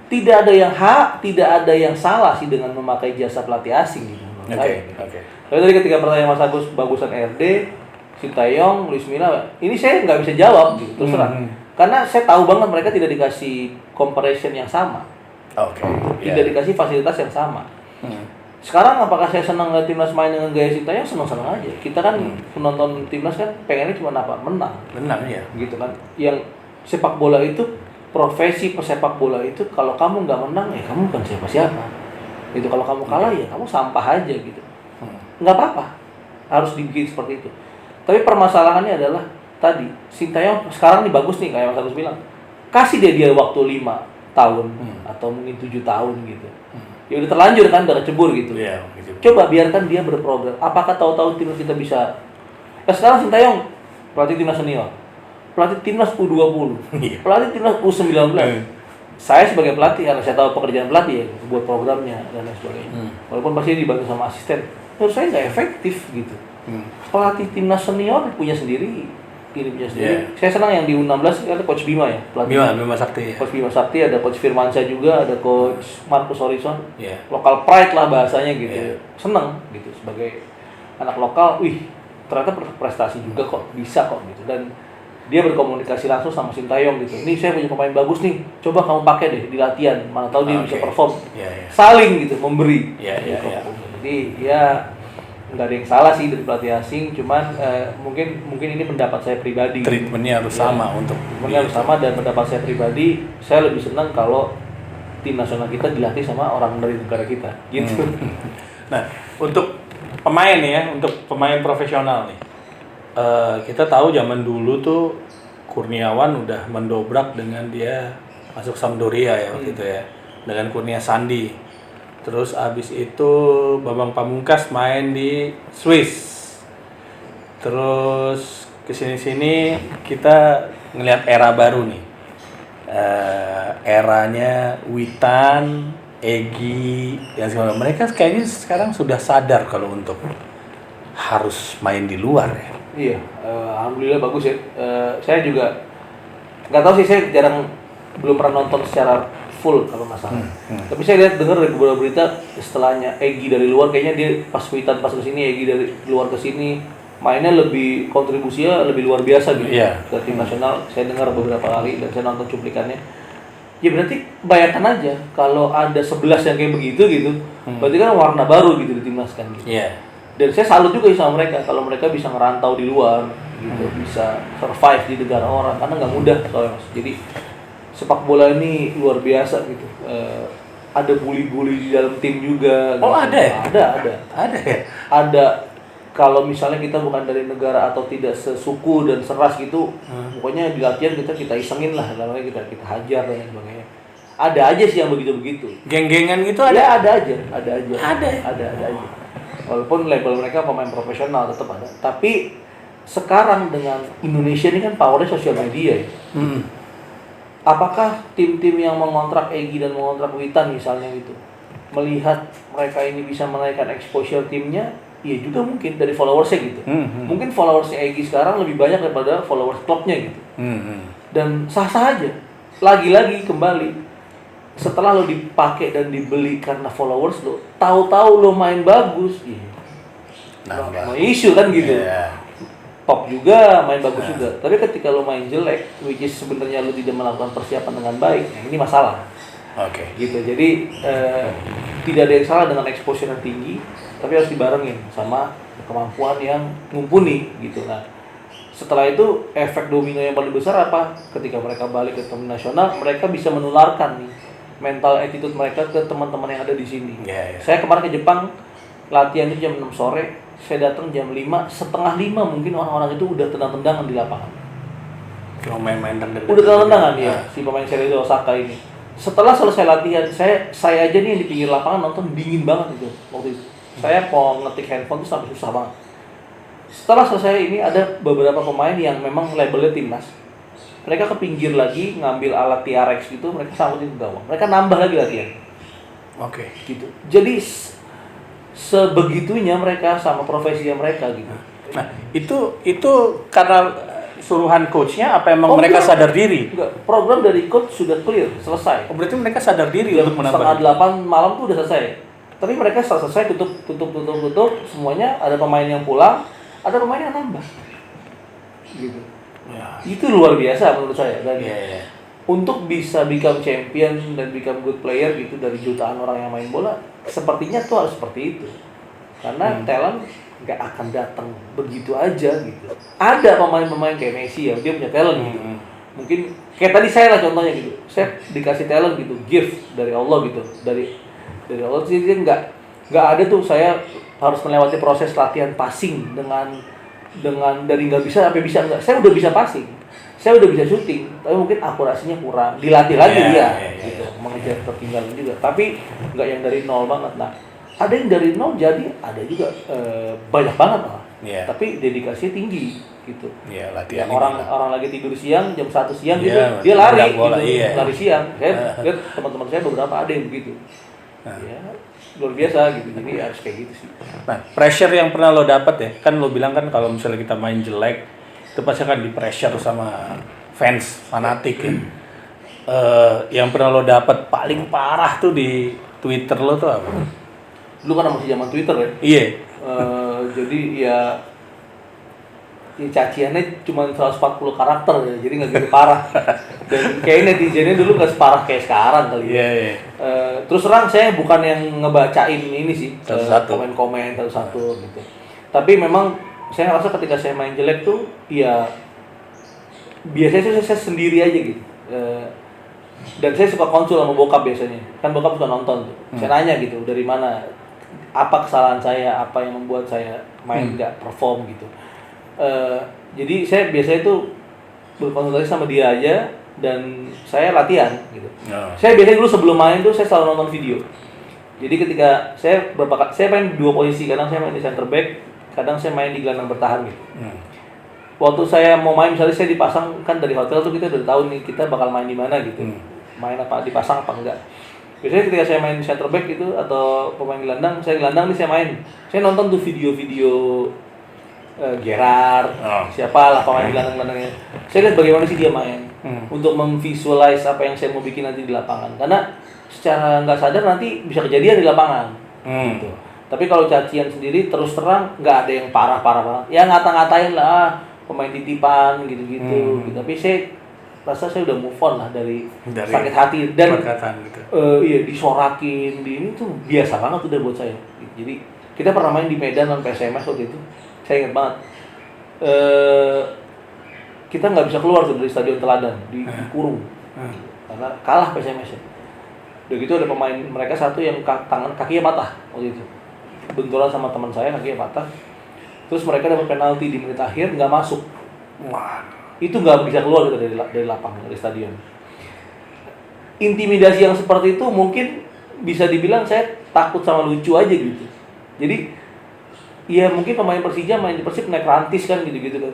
Tidak ada yang tidak ada yang salah sih dengan memakai jasa pelatih asing gitu. Oke. Tapi tadi ketika pertanyaan Mas Agus bagusan RD, Sintayong, Luis Milla, ini saya nggak bisa jawab gitu terus terang. Karena saya tahu banget mereka tidak dikasih comparison yang sama. Tidak dikasih fasilitas yang sama. Sekarang apakah saya senang lihat timnas main dengan gaya Sintayong? Senang-senang aja. Kita kan penonton timnas kan pengennya cuma apa? Menang ya. Gitu kan. Yang sepak bola itu, profesi pesepak bola itu kalau kamu nggak menang ya kamu bukan siapa-siapa. Gitu. Kalau kamu kalah ya kamu sampah aja gitu. Nggak apa-apa. Harus dibikin seperti itu. Tapi permasalahannya adalah tadi Sintayong sekarang nih bagus nih kayak Mas Agus bilang. Kasih dia waktu 5 tahun atau mungkin 7 tahun gitu. Ya udah terlanjur kan, udah kecebur gitu. Coba biarkan dia berprogram. Apakah tahu-tahu timnas kita bisa? Sekarang Sintayong pelatih timnas senior, pelatih timnas U20, pelatih timnas U19. Saya sebagai pelatih karena saya tahu pekerjaan pelatih ya, buat programnya dan lain sebagainya. Walaupun pasti dibantu sama asisten, menurut saya nggak efektif gitu. Pelatih timnas senior punya sendiri. Saya senang yang di U16 ada Coach Bima ya, pelatih Bima Sakti. Coach Bima Sakti, ada Coach Firmansyah juga, ada Coach Marcus Horizon. Lokal pride lah bahasanya gitu. Seneng gitu sebagai anak lokal. Ternyata prestasi juga kok, bisa kok gitu. Dan dia berkomunikasi langsung sama Sintayong gitu. Ini saya punya pemain bagus nih, coba kamu pakai deh di latihan. Mana tahu dia bisa perform. Saling gitu, memberi. Jadi ya nggak ada yang salah sih dari pelatih asing, cuman mungkin ini pendapat saya pribadi. Treatmentnya harus sama untuk. Treatmentnya harus sama, dan pendapat saya pribadi, saya lebih senang kalau tim nasional kita dilatih sama orang dari negara kita, gitu. Nah, untuk pemain ya, untuk pemain profesional nih, kita tahu zaman dulu tuh Kurniawan udah mendobrak dengan dia masuk Sampdoria ya waktu itu ya, dengan Kurnia Sandi. Terus abis itu Bambang Pamungkas main di Swiss. Terus kesini-sini kita ngelihat era baru nih. Eranya Witan, Egy, yang segala. Mereka kayaknya sekarang sudah sadar kalau untuk harus main di luar ya. Iya, alhamdulillah bagus ya. Saya juga nggak tahu sih, saya belum pernah nonton secara full kalau nggak salah. Tapi saya dengar dari beberapa berita setelahnya Egy dari luar, kayaknya dia pas Witan pas kesini, Egy dari luar ke sini mainnya lebih, kontribusinya lebih luar biasa gitu ke tim nasional. Saya dengar beberapa kali dan saya nonton cuplikannya. Ya berarti bayangkan aja kalau ada 11 yang kayak begitu gitu, berarti kan warna baru gitu di timnas kan gitu. Iya. Dan saya salut juga sama mereka kalau mereka bisa ngerantau di luar gitu, bisa survive di negara orang karena nggak mudah soalnya Mas. Jadi sepak bola ini luar biasa gitu. Ada bully-bully di dalam tim juga. Oh, gitu. ada ya? Ada ya? Ada. Kalau misalnya kita bukan dari negara atau tidak sesuku dan seras gitu, pokoknya di latihan kita isengin lah, namanya kita hajar dan sebagainya. Ada aja sih yang begitu-begitu. Geng-gengan gitu ada? Ya ada aja. Ada. Ada aja. Walaupun label mereka pemain profesional tetap ada. Tapi sekarang dengan Indonesia ini kan powernya sosial media ya. Apakah tim-tim yang mengontrak Egy dan mengontrak Witan misalnya gitu, melihat mereka ini bisa menaikkan exposure timnya? Iya juga mungkin dari followersnya gitu. Mungkin followersnya Egy sekarang lebih banyak daripada followers klubnya gitu. Dan sah-sah aja. Lagi-lagi kembali, setelah lo dipakai dan dibeli karena followers lo, tahu-tahu lo main bagus, mau isu kan gitu. Top juga, main bagus juga. Tapi ketika lo main jelek, which is sebenarnya lo tidak melakukan persiapan dengan baik, ini masalah. Oke. Gitu. Jadi tidak ada yang salah dengan exposure yang tinggi, tapi harus dibarengin sama kemampuan yang mumpuni gitu. Nah, setelah itu efek domino yang paling besar apa? Ketika mereka balik ke tim nasional, mereka bisa menularkan nih mental attitude mereka ke teman-teman yang ada di sini. Saya kemarin ke Jepang, latihan itu jam 6 sore, saya datang jam 5, setengah 5 mungkin orang-orang itu udah tendang-tendangan di lapangan. Cuma main-main tendang. Udah tendang-tendangan ya, si pemain Cerezo Osaka ini. Setelah selesai latihan, saya aja nih yang di pinggir lapangan nonton dingin banget itu waktu itu. Saya mau ngetik handphone tuh sampai susah banget. Setelah selesai ini ada beberapa pemain yang memang labelnya timnas. Mereka ke pinggir lagi ngambil alat TRX gitu, mereka sangkutin ke gawang. Mereka nambah lagi latihan. Oke. Gitu. Jadi sebegitunya mereka sama profesinya mereka gitu. Nah, itu karena suruhan coachnya apa emang mereka enggak. sadar diri? Enggak, program dari coach sudah clear, selesai. Oh, berarti mereka sadar diri Jam untuk menambah. 7:30 malam tuh udah selesai. Tapi mereka setelah selesai tutup semuanya, ada pemain yang pulang, ada pemain yang nambah. Gitu. Ya. Itu luar biasa menurut saya. Dan Iya. untuk bisa become champion dan become good player gitu dari jutaan orang yang main bola, sepertinya tuh harus seperti itu. Karena talent nggak akan datang begitu aja gitu. Ada pemain-pemain kayak Messi ya, dia punya talent gitu. Mungkin kayak tadi saya lah contohnya gitu. Saya dikasih talent gitu, gift dari Allah gitu. Dari Allah sih dia nggak ada tuh saya harus melewati proses latihan passing dengan dari nggak bisa sampai bisa enggak. Saya udah bisa passing. Saya udah bisa syuting, tapi mungkin akurasinya kurang. Dilatih lagi gitu. Mengejar ketinggalan juga. Tapi nggak yang dari nol banget. Nah, ada yang dari nol jadi ada juga banyak banget malah. Tapi dedikasinya tinggi gitu. Latihan orang lagi tidur siang jam 1 siang gitu, dia bola, lari gitu. iya. Lari siang. Saya lihat teman-teman saya beberapa ada yang begitu. Ya, luar biasa gitu. Jadi harus kayak gitu sih. Nah, pressure yang pernah lo dapat ya, kan lo bilang kan kalau misalnya kita main jelek, itu pasti akan di pressure sama fans, fanatik ya. Yang pernah lo dapat paling parah tuh di Twitter lo tuh apa? Dulu kan masih zaman Twitter ya. Iya. Jadi ya caciannya cuma 140 karakter ya, jadi nggak gitu parah. Dan kayaknya netizennya dulu nggak separah kayak sekarang kali ya. Iya. Terus terang saya bukan yang ngebacain ini sih, Satu-satu. komen-komen satu-satu gitu. Tapi memang saya rasa ketika saya main jelek tuh, ya biasanya saya sendiri aja gitu. Dan saya suka konsul sama bokap biasanya. Kan bokap suka nonton tuh. Saya nanya gitu, dari mana, apa kesalahan saya, apa yang membuat saya main nggak perform gitu. Jadi saya biasanya tuh berkonsultasi sama dia aja dan saya latihan gitu. Saya biasanya dulu sebelum main tuh saya selalu nonton video. Jadi ketika saya main dua posisi, kadang saya main di center back, kadang saya main di gelandang bertahan gitu. Waktu saya mau main misalnya saya dipasang kan dari hotel tuh kita udah tahu nih kita bakal main di mana gitu. Main apa dipasang apa enggak. Biasanya ketika saya main center back gitu atau pemain gelandang, saya gelandang nih saya main. Saya nonton tuh video-video Gerard, siapalah pemain gelandang-gelandangnya. Saya lihat bagaimana sih dia main untuk memvisualize apa yang saya mau bikin nanti di lapangan. Karena secara nggak sadar nanti bisa kejadian di lapangan. Gitu. Tapi kalau cacian sendiri terus terang nggak ada yang parah-parah banget. Ya ngata-ngatain lah pemain titipan gitu-gitu. Tapi saya rasa saya udah move on lah dari Dari sakit hati dan perkataan gitu. iya disorakin di ini tuh biasa banget udah buat saya. Jadi kita pernah main di Medan dan PSMS waktu itu, saya ingat banget. Kita nggak bisa keluar tuh dari Stadion Teladan, dikurung karena kalah PSMS ya. Udah gitu ada pemain mereka satu yang kakinya patah waktu itu, benturan sama teman saya kakinya patah. Terus mereka dapat penalti di menit akhir nggak masuk. Wah, Itu nggak bisa keluar gitu dari lapangan, dari stadion. Intimidasi yang seperti itu mungkin bisa dibilang saya takut sama lucu aja gitu. Jadi ya mungkin pemain Persija main di Persib naik rantis kan gitu-gitu kan.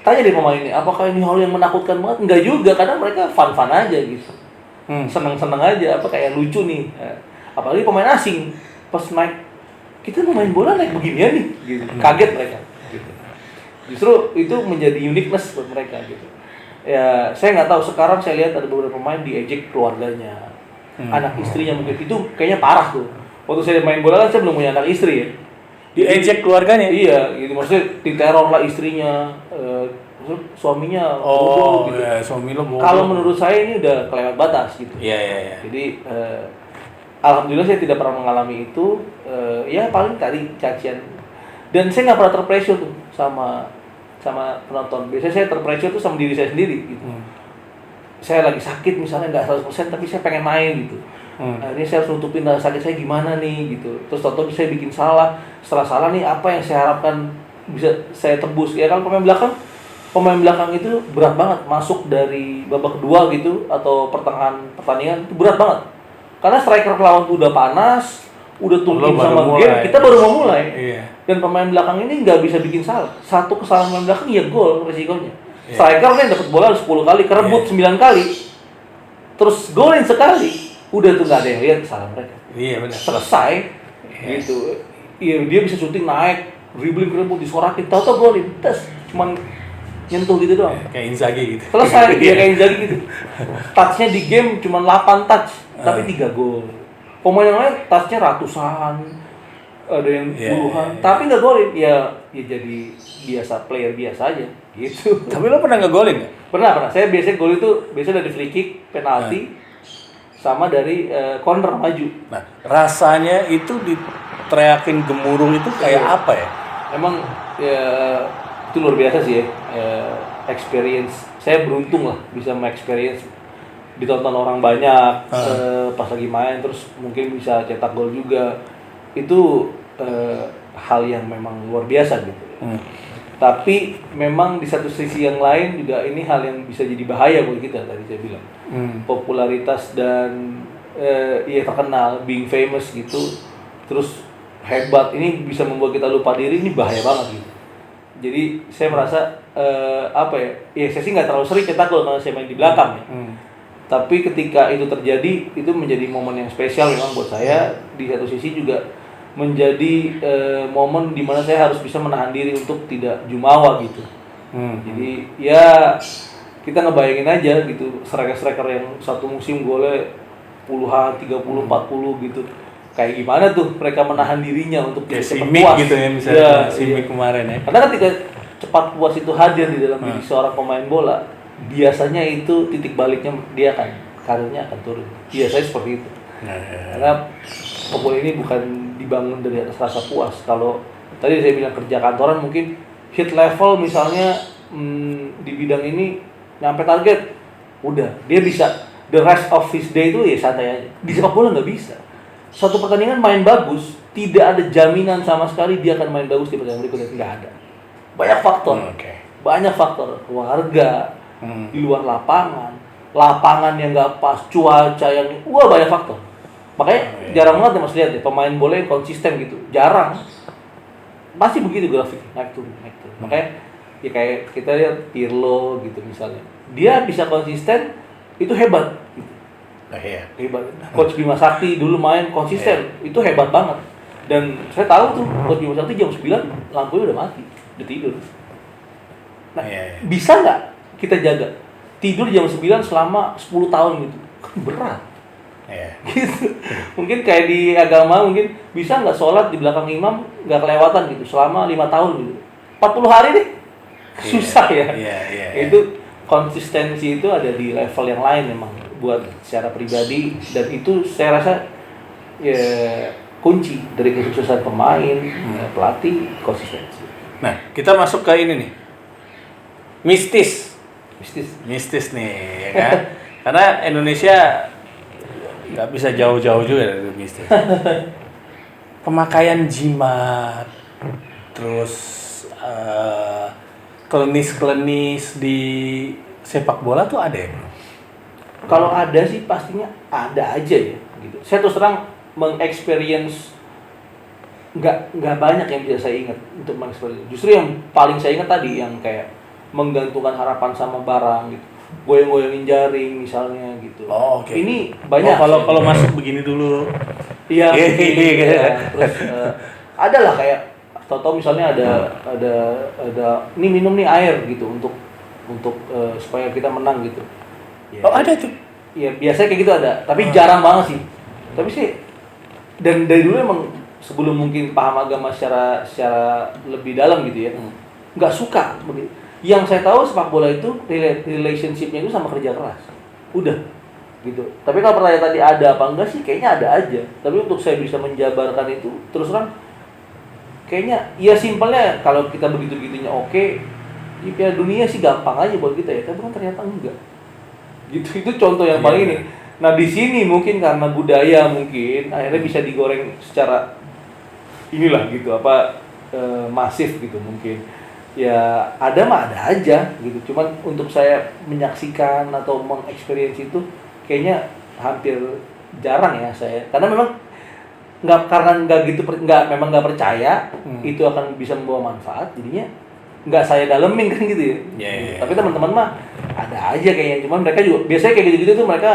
Tanya deh pemainnya, apakah ini hal yang menakutkan banget? Enggak juga, karena mereka fun-fun aja gitu. Seneng-seneng aja, apa kayak lucu nih. Apalagi pemain asing pas naik, kita mau main bola naik beginian nih gitu. Kaget mereka gitu. Justru itu menjadi uniqueness buat mereka gitu. Ya, saya nggak tahu, sekarang saya lihat ada beberapa pemain diejek keluarganya, anak istrinya mungkin, itu kayaknya parah tuh. Waktu saya main bola kan saya belum punya anak istri ya. diejek keluarganya. Iya, gitu maksudnya diteror lah istrinya, suaminya bodoh Oh, gitu. ya, suami lo bodoh. Kalau menurut saya ini udah kelewat batas gitu. Iya. Jadi alhamdulillah saya tidak pernah mengalami itu. Ya paling tadi cacian. Dan saya nggak pernah terpressure tuh sama penonton. Biasanya saya terpressure tuh sama diri saya sendiri gitu. Saya lagi sakit misalnya nggak 100% tapi saya pengen main gitu. Ini saya harus nutupin rasa sakit saya gimana nih gitu. Terus tonton saya bikin salah. Setelah salah nih apa yang saya harapkan bisa saya tebus. Ya kan pemain belakang itu berat banget, masuk dari babak kedua gitu atau pertengahan pertandingan itu berat banget. Karena striker lawan tuh udah panas, udah tungguin sama game, kita baru mau mulai. Iya. Dan pemain belakang ini nggak bisa bikin salah. Satu kesalahan pemain belakang ya gol resikonya. Iya. Striker kan dapat bola 10 kali, kerebut 9 kali. Terus golin sekali, udah tuh nggak ada yang lihat kesalahan mereka. Iya benar. Selesai gitu. Iya, dia bisa syuting naik, dribbling kerebut disorakin, tahu-tahu golin. Tes cuman nyentuh gitu doang. Kayak Inzaghi gitu. Selesai, dia kayak Inzaghi gitu. Touch-nya di game cuma 8 touch, tapi 3 gol. Pemain yang lain touch-nya ratusan, ada yang puluhan, tapi nggak golin. Ya jadi player biasa aja, gitu. Tapi lo pernah ngegolin nggak? Pernah. Saya biasanya gol itu biasanya dari free kick, penalti, sama dari corner maju. Nah, rasanya itu diteriakin gemuruh itu kayak apa ya? Emang ya itu luar biasa sih ya, experience. Saya beruntung lah bisa experience ditonton orang banyak pas lagi main, terus mungkin bisa cetak gol juga. Itu hal yang memang luar biasa gitu. Tapi memang di satu sisi yang lain juga ini hal yang bisa jadi bahaya buat kita, tadi saya bilang. Popularitas dan ya terkenal, being famous gitu, terus hebat, ini bisa membuat kita lupa diri, ini bahaya banget gitu. Jadi saya merasa ya saya sih nggak terlalu sering cetak gol karena saya main di belakang ya. Tapi ketika itu terjadi, itu menjadi momen yang spesial memang buat saya. Di satu sisi juga menjadi momen di mana saya harus bisa menahan diri untuk tidak jumawa gitu. Jadi ya kita ngebayangin aja gitu, striker-striker yang satu musim golnya puluhan, 30, 40 gitu. Kayak gimana tuh mereka menahan dirinya untuk Kayak cepat Simic puas gitu ya misalnya, Simic kemarin ya. Karena ketika cepat puas itu hadir di dalam diri seorang pemain bola, biasanya itu titik baliknya dia karirnya akan turun. Biasanya seperti itu. Karena pemain ini bukan dibangun dari atas rasa puas. Kalau tadi saya bilang kerja kantoran, mungkin hit level misalnya di bidang ini nyampe target, udah dia bisa the rest of his day itu ya santai aja. Di sepak bola nggak bisa. Suatu pertandingan main bagus, tidak ada jaminan sama sekali dia akan main bagus di pertandingan berikutnya, nggak ada. Banyak faktor, banyak faktor, keluarga, di luar lapangan yang nggak pas, cuaca yang, banyak faktor. Makanya jarang banget ya Mas lihat ya pemain bola yang konsisten gitu, jarang. Pasti begitu grafik naik turun. Makanya ya kayak kita lihat Pirlo gitu misalnya, dia bisa konsisten, itu hebat. Gitu. Hebat. Coach Bima Sakti dulu main konsisten, itu hebat banget. Dan saya tahu tuh Coach Bima Sakti jam 9 lampunya udah mati, udah tidur. Nah, bisa nggak kita jaga tidur jam 9 selama 10 tahun gitu? Berat. Gitu. Mungkin kayak di agama mungkin bisa nggak sholat di belakang imam nggak kelewatan gitu selama 5 tahun gitu. 40 hari deh. Susah ya. Itu konsistensi itu ada di level yang lain memang buat secara pribadi, dan itu saya rasa ya kunci dari kesuksesan pemain, pelatih, konsistensi. Nah, kita masuk ke ini nih. Mistis nih, ya kan? Karena Indonesia nggak bisa jauh-jauh juga dari mistis. Pemakaian jimat, terus klenis di sepak bola tuh ada ya, bro? Kalau ada sih pastinya ada aja ya gitu. Saya terus terang mengexperience nggak banyak yang bisa saya ingat untuk mengexperience. Justru yang paling saya ingat tadi yang kayak menggantungkan harapan sama barang gitu, goyang-goyangin jaring misalnya gitu. Oh, oke. Ini banyak. Kalau masuk begini dulu. Iya. Ya. Terus ada lah kayak atau misalnya ada ini minum nih air gitu untuk supaya kita menang gitu. Ya, Oh, ada tuh. ya biasanya kayak gitu ada, tapi jarang banget sih. Tapi sih dan dari dulu emang sebelum mungkin paham agama secara lebih dalam gitu ya, nggak suka begitu. Yang saya tahu sepak bola itu relationship-nya itu sama kerja keras. Udah gitu. Tapi kalau pertanyaan tadi ada apa enggak sih, kayaknya ada aja. Tapi untuk saya bisa menjabarkan itu terus terang kayaknya ya simpelnya kalau kita begitu-begitunya oke, di Piala Dunia sih gampang aja buat kita ya, tapi kan ternyata enggak. Gitu, itu contoh yang paling ini. Nah di sini mungkin karena budaya mungkin akhirnya bisa digoreng secara inilah gitu masif gitu mungkin. Ya ada mah ada aja gitu. Cuman untuk saya menyaksikan atau mengexperience itu kayaknya hampir jarang ya saya. Karena memang memang nggak percaya itu akan bisa membawa manfaat, jadinya nggak saya dalemin kan gitu ya. Yeah. Tapi teman-teman mah ada aja kayaknya, cuman mereka juga biasanya kayak gitu-gitu tuh mereka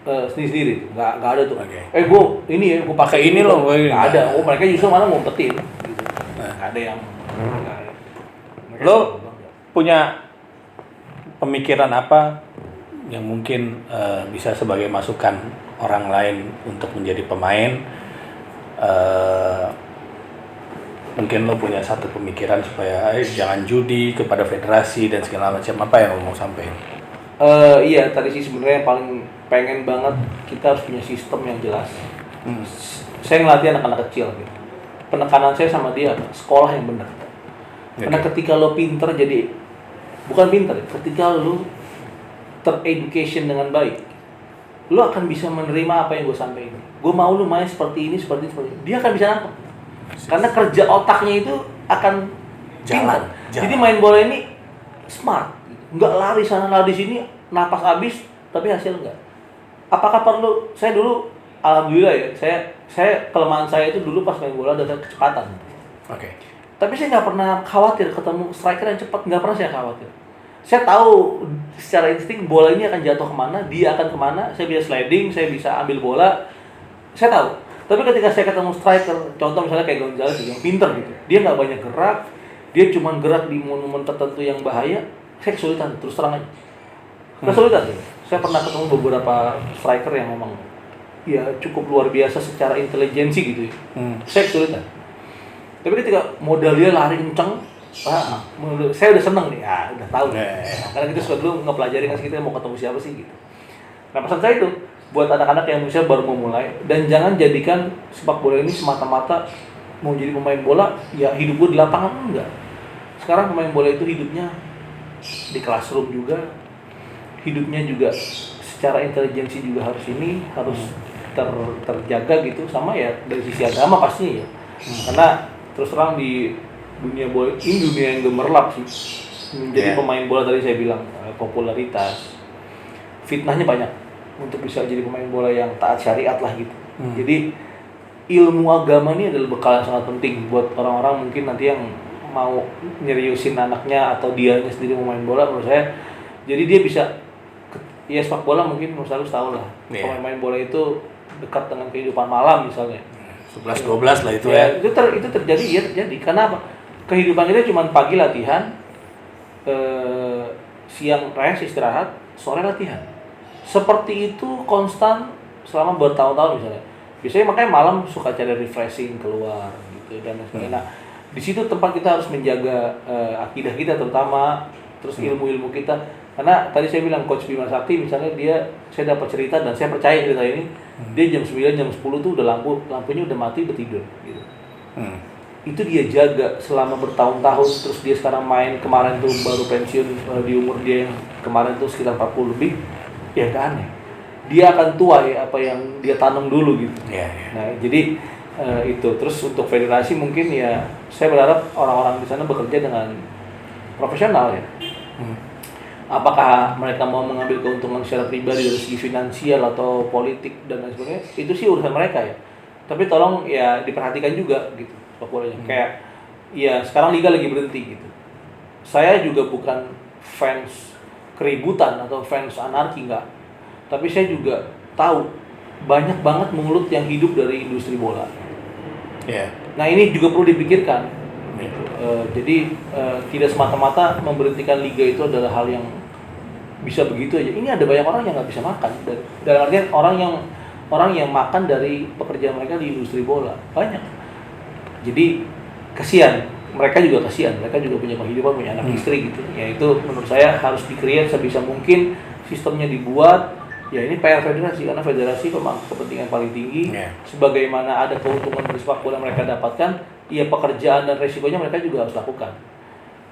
sendiri-sendiri, nggak ada tuh. Okay. Gue pakai ini loh, nggak ada. Oh mereka justru malah ngumpetin. Gitu. Nggak ada yang. Lo punya pemikiran apa yang mungkin bisa sebagai masukan orang lain untuk menjadi pemain? Mungkin lo punya satu pemikiran supaya jangan judi kepada federasi dan segala macam, apa yang lo mau sampaikan? Iya, tadi sih sebenarnya yang paling pengen banget kita harus punya sistem yang jelas. Saya ngelatih anak-anak kecil gitu. Penekanan saya sama dia sekolah yang benar. Karena ketika lo pinter bukan pinter, ketika lo tereducation dengan baik, lo akan bisa menerima apa yang gue sampaikan. Gue mau lo main seperti ini. Dia akan bisa nangkep. Karena kerja otaknya itu akan pintar. Jadi main bola ini smart. Nggak lari sana lari sini, napas habis, tapi hasil enggak. Apakah perlu? Saya dulu, alhamdulillah ya, saya kelemahan saya itu dulu pas main bola adalah kecepatan. Oke. Tapi saya nggak pernah khawatir ketemu striker yang cepat, nggak pernah saya khawatir. Saya tahu secara insting bola ini akan jatuh kemana, dia akan kemana, saya bisa sliding, saya bisa ambil bola, saya tahu. Tapi ketika saya ketemu striker, contoh misalnya kayak Gonzalez yang pinter gitu, dia nggak banyak gerak, dia cuma gerak di momen tertentu yang bahaya, saya kesulitan, terus terang aja. Kesulitan tuh. Saya pernah ketemu beberapa striker yang memang ya cukup luar biasa secara intelijensi gitu ya. Saya kesulitan. Tapi ketika modal dia lari kenceng, saya udah seneng nih, ya udah tahu. Karena kita suka dulu ngepelajari kan kita mau ketemu siapa sih gitu. Nah pesan saya itu buat anak-anak yang misalnya baru mau mulai, dan jangan jadikan sepak bola ini semata-mata mau jadi pemain bola, ya hidup gue di lapangan, enggak. Sekarang pemain bola itu hidupnya di classroom juga, hidupnya juga secara intelijensi juga harus terjaga gitu, sama ya dari sisi agama pastinya ya. Karena terus terang di dunia bola ini dunia yang gemerlap sih, menjadi pemain bola tadi saya bilang popularitas, fitnahnya banyak untuk bisa jadi pemain bola yang taat syariat lah gitu. Jadi ilmu agama ini adalah bekal yang sangat penting buat orang-orang mungkin nanti yang mau nyeriusin anaknya atau dianya sendiri mau main bola menurut saya. Jadi dia bisa ya sepak bola mungkin harus tahu lah. Pemain bola itu dekat dengan kehidupan malam misalnya. 11-12 lah itu ya. Itu terjadi. Karena apa? Kehidupan kita cuma pagi latihan, siang rest istirahat, sore latihan. Seperti itu konstan selama bertahun-tahun misalnya. Biasanya makanya malam suka cari refreshing keluar gitu dan sebagainya. Nah, di situ tempat kita harus menjaga akidah kita terutama, terus ilmu-ilmu kita. Karena tadi saya bilang Coach Bima Sakti misalnya saya dapat cerita dan saya percaya cerita ini, dia jam 9 jam 10 tuh udah lampunya udah mati, udah tidur gitu. Itu dia jaga selama bertahun-tahun, terus dia sekarang main, kemarin tuh baru pensiun di umur dia yang kemarin tuh sekitar 40 lebih. Ya gak aneh. Dia akan tua ya apa yang dia tanam dulu gitu. Nah, jadi itu terus untuk federasi mungkin ya saya berharap orang-orang di sana bekerja dengan profesional ya. Apakah mereka mau mengambil keuntungan secara pribadi dari segi finansial atau politik dan lain sebagainya, itu sih urusan mereka ya. Tapi tolong ya diperhatikan juga gitu sepak bolanya. Kayak ya sekarang liga lagi berhenti gitu. Saya juga bukan fans keributan atau fans anarki, enggak. Tapi saya juga tahu banyak banget mulut yang hidup dari industri bola. Nah ini juga perlu dipikirkan. Jadi tidak semata-mata memberhentikan liga itu adalah hal yang bisa begitu aja. Ini ada banyak orang yang nggak bisa makan. Dalam artian orang yang makan dari pekerjaan mereka di industri bola banyak. Jadi kasihan, mereka juga kasihan. Mereka juga punya kehidupan, punya anak istri gitu. Ya itu menurut saya harus di-create sebisa mungkin, sistemnya dibuat. Ya ini PR federasi, karena federasi pemangku kepentingan paling tinggi. Sebagaimana ada keuntungan dari sepak bola mereka dapatkan, ya pekerjaan dan resikonya mereka juga harus lakukan.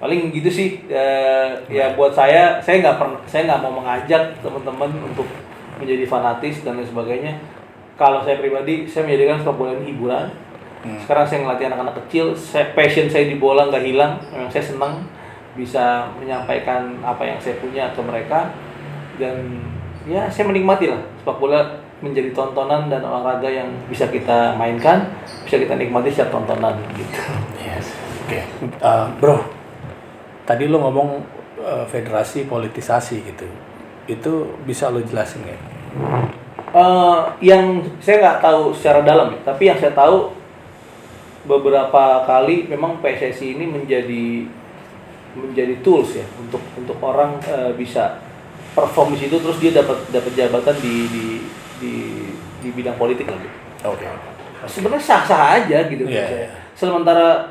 Paling gitu sih. Ya buat saya nggak mau mengajak teman-teman untuk menjadi fanatis dan lain sebagainya. Kalau saya pribadi, saya menjadikan sepak bola ini hiburan. Sekarang saya ngelatih anak-anak kecil, passion saya di bola nggak hilang. Memang saya senang bisa menyampaikan apa yang saya punya ke mereka, dan ya saya menikmati lah sepak bola menjadi tontonan dan olahraga yang bisa kita mainkan, bisa kita nikmati secara tontonan gitu. Oke. Bro, tadi lo ngomong federasi politisasi gitu, itu bisa lo jelasin nggak? Yang saya nggak tahu secara dalam, tapi yang saya tahu beberapa kali memang PSSI ini menjadi tools ya untuk orang bisa perform di situ, terus dia dapat jabatan di bidang politik lagi. Sebenarnya sah-sah aja gitu. Sementara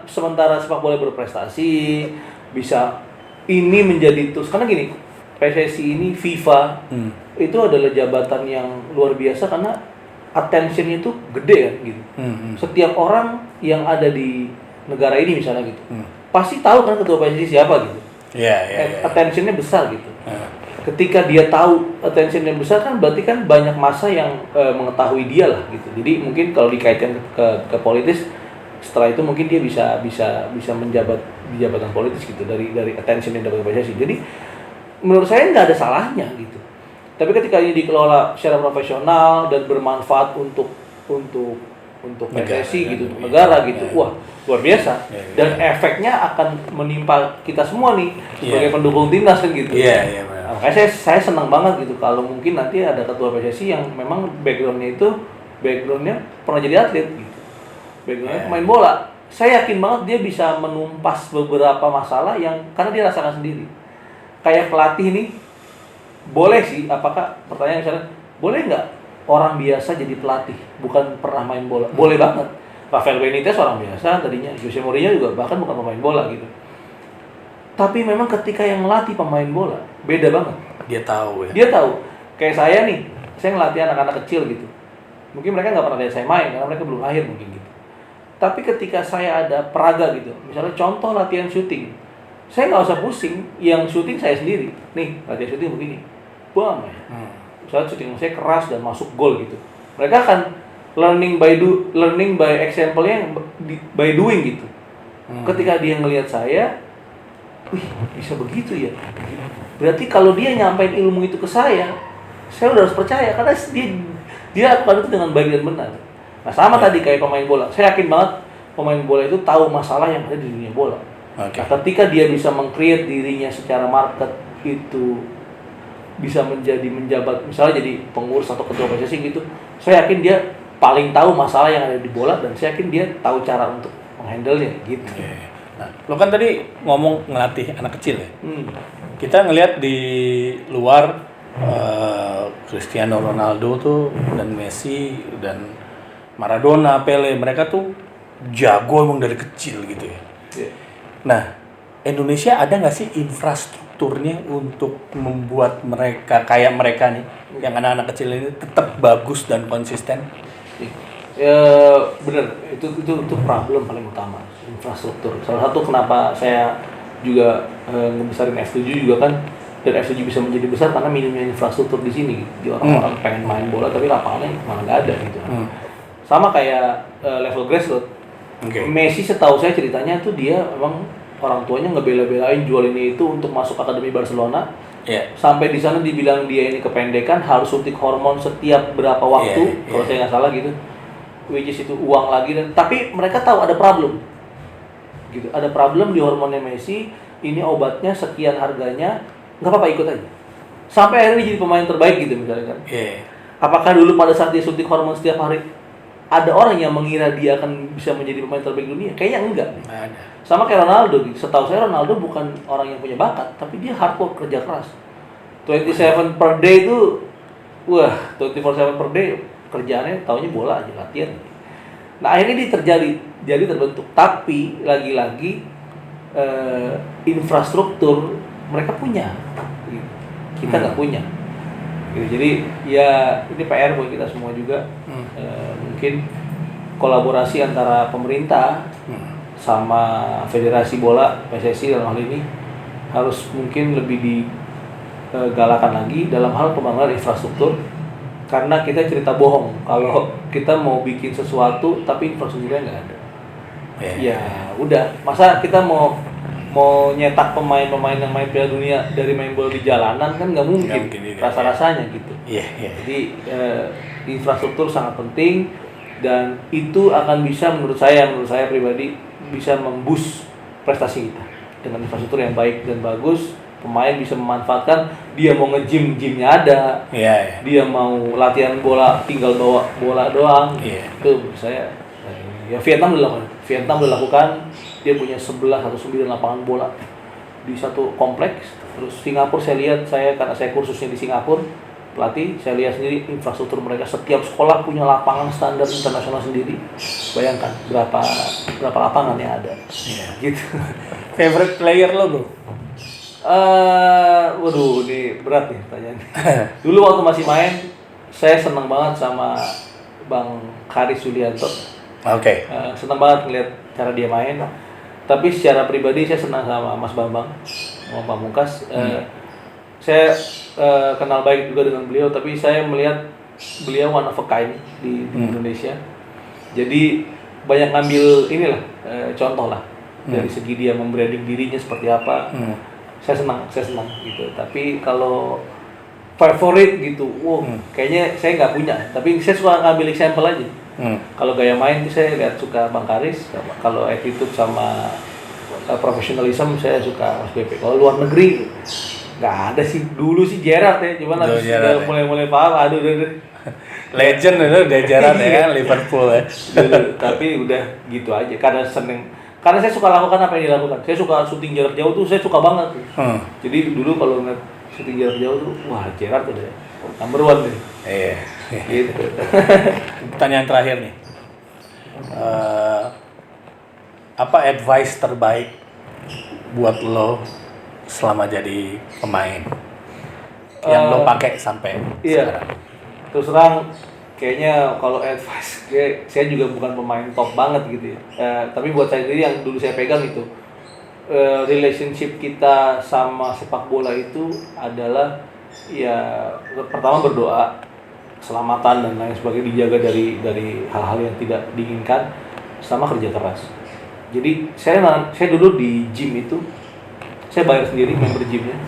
sepak bola berprestasi bisa ini menjadi tools, karena gini, PSSI ini FIFA itu adalah jabatan yang luar biasa karena attention-nya itu gede kan gitu. Setiap orang yang ada di negara ini misalnya gitu, pasti tahu kan ketua PSSI siapa gitu. Attention-nya besar gitu. Ketika dia tahu attention-nya besar kan berarti kan banyak massa yang mengetahui dia lah gitu. Jadi mungkin kalau dikaitkan ke politis, setelah itu mungkin dia bisa menjabat di jabatan politis gitu dari attention yang dapat PSSI. Jadi menurut saya nggak ada salahnya gitu. Tapi ketika ini dikelola secara profesional dan bermanfaat untuk PSSI gitu, untuk negara gitu, wah luar biasa. Dan efeknya akan menimpa kita semua nih sebagai pendukung timnas kan gitu. Makanya saya senang banget gitu kalau mungkin nanti ada ketua PSSI yang memang backgroundnya pernah jadi atlet gitu, backgroundnya pemain bola. Saya yakin banget dia bisa menumpas beberapa masalah yang karena dia rasakan sendiri. Kayak pelatih nih, boleh sih, apakah pertanyaan misalnya, boleh nggak orang biasa jadi pelatih, bukan pernah main bola? Boleh banget. Rafael Benitez orang biasa tadinya, Jose Mourinho juga bahkan bukan pemain bola gitu. Tapi memang ketika yang melatih pemain bola, beda banget. Dia tahu ya? Dia tahu. Kayak saya nih, saya ngelatih anak-anak kecil gitu. Mungkin mereka nggak pernah lihat saya main, karena mereka belum lahir mungkin gitu. Tapi ketika saya ada peraga gitu, misalnya contoh latihan syuting, saya nggak usah pusing, yang syuting saya sendiri. Nih, latihan syuting begini. Bang ya. Misalnya syuting saya keras dan masuk gol gitu. Mereka akan learning by example-nya by doing gitu. Ketika dia ngelihat saya, wih, bisa begitu ya. Berarti kalau dia nyampein ilmu itu ke saya udah harus percaya karena dia lakukan itu dengan baik dan benar. Nah, sama tadi kayak pemain bola. Saya yakin banget pemain bola itu tahu masalah yang ada di dunia bola. Nah, ketika dia bisa meng-create dirinya secara market itu bisa menjabat misalnya jadi pengurus atau ketua PSSI gitu, saya yakin dia paling tahu masalah yang ada di bola dan saya yakin dia tahu cara untuk menghandle-nya gitu. Nah, lo kan tadi ngomong ngelatih anak kecil ya. Kita ngelihat di luar Cristiano Ronaldo tuh dan Messi dan Maradona, Pele, mereka tuh jago emang dari kecil gitu ya. Nah, Indonesia ada nggak sih infrastruktur infrastrukturnya untuk membuat mereka kayak mereka nih, yang anak-anak kecil ini tetap bagus dan konsisten? Ya benar, itu problem paling utama, infrastruktur. Salah satu kenapa saya juga ngebesarin F7 juga kan, dan F7 bisa menjadi besar karena minimnya infrastruktur di sini. Di orang-orang pengen main bola tapi lapangannya malah nggak ada gitu. Sama kayak level grassroots. Messi setahu saya ceritanya tuh dia memang orang tuanya ngebela-belain jual ini itu untuk masuk akademi Barcelona. Sampai di sana dibilang dia ini kependekan, harus suntik hormon setiap berapa waktu, kalau saya nggak salah gitu. Which is itu uang lagi, dan tapi mereka tahu ada problem. Gitu. Ada problem di hormonnya Messi, ini obatnya sekian harganya, nggak apa-apa ikut aja. Sampai akhirnya dia jadi pemain terbaik gitu misalnya kan. Apakah dulu pada saat dia suntik hormon setiap hari ada orang yang mengira dia akan bisa menjadi pemain terbaik dunia? Kayaknya enggak. Sama kayak Ronaldo. Setahu saya Ronaldo bukan orang yang punya bakat, tapi dia hardcore, kerja keras. 27 per day itu, 24/7 per day kerjaannya taunya bola aja, latihan. Nah akhirnya dia jadi terbentuk. Tapi lagi-lagi infrastruktur mereka punya, kita nggak punya. Jadi ya ini PR buat kita semua juga. Mungkin kolaborasi antara pemerintah sama federasi bola, PSSI dalam hal ini harus mungkin lebih digalakan lagi dalam hal pembangunan infrastruktur, karena kita cerita bohong kalau kita mau bikin sesuatu tapi infrastrukturnya nggak ada. Ya udah, masa kita mau nyetak pemain-pemain yang main Piala Dunia dari main bola di jalanan kan nggak mungkin, rasa-rasanya gitu. Jadi infrastruktur sangat penting, dan itu akan bisa menurut saya pribadi bisa memboost prestasi kita dengan infrastruktur yang baik dan bagus. Pemain bisa memanfaatkan, dia mau nge-gym, gymnya ada, dia mau latihan bola tinggal bawa bola doang. Itu menurut saya ya Vietnam udah lakukan. Dia punya 11 atau 9 lapangan bola di satu kompleks. Terus Singapura karena saya kursusnya di Singapura, pelatih, saya lihat sendiri infrastruktur mereka, setiap sekolah punya lapangan standar internasional sendiri. Bayangkan berapa lapangan yang ada. Gitu. Favorite player lo, bro? Waduh, ini berat nih pertanyaannya. Dulu waktu masih main, saya senang banget sama Bang Karis Yulianto. Senang banget ngeliat cara dia main. Tapi secara pribadi saya senang sama Mas Bambang, sama Pak Mungkas. Saya kenal baik juga dengan beliau, tapi saya melihat beliau one of a kind di Indonesia. Jadi banyak ngambil contoh lah dari segi dia membranding dirinya seperti apa. Saya senang gitu. Tapi kalau favorit gitu, kayaknya saya nggak punya. Tapi saya suka ngambil example aja. Kalau gaya main itu saya lihat suka Bang Karis. Kalau attitude sama profesionalism saya suka Mas Pepe. Kalau luar negeri nggak ada sih. Dulu sih Gerrard ya, cuman habis mulai paham. Legend itu udah Gerrard ya kan, Liverpool ya. Tapi udah gitu aja. Karena saya suka lakukan apa yang dilakukan. Saya suka syuting jarak jauh tuh, saya suka banget tuh. Jadi dulu kalau ngeliat syuting jarak jauh tuh, wah Gerrard udah number one deh. Gitu. Pertanyaan terakhir nih, apa advice terbaik buat lo selama jadi pemain yang lo pakai sampai sekarang? Terus terang, kayaknya kalau advice, saya juga bukan pemain top banget gitu ya. Tapi buat saya sendiri yang dulu saya pegang itu, relationship kita sama sepak bola itu adalah ya pertama berdoa, keselamatan dan lain sebagainya dijaga dari hal-hal yang tidak diinginkan, sama kerja keras. Jadi saya dulu di gym itu saya bayar sendiri member gymnya.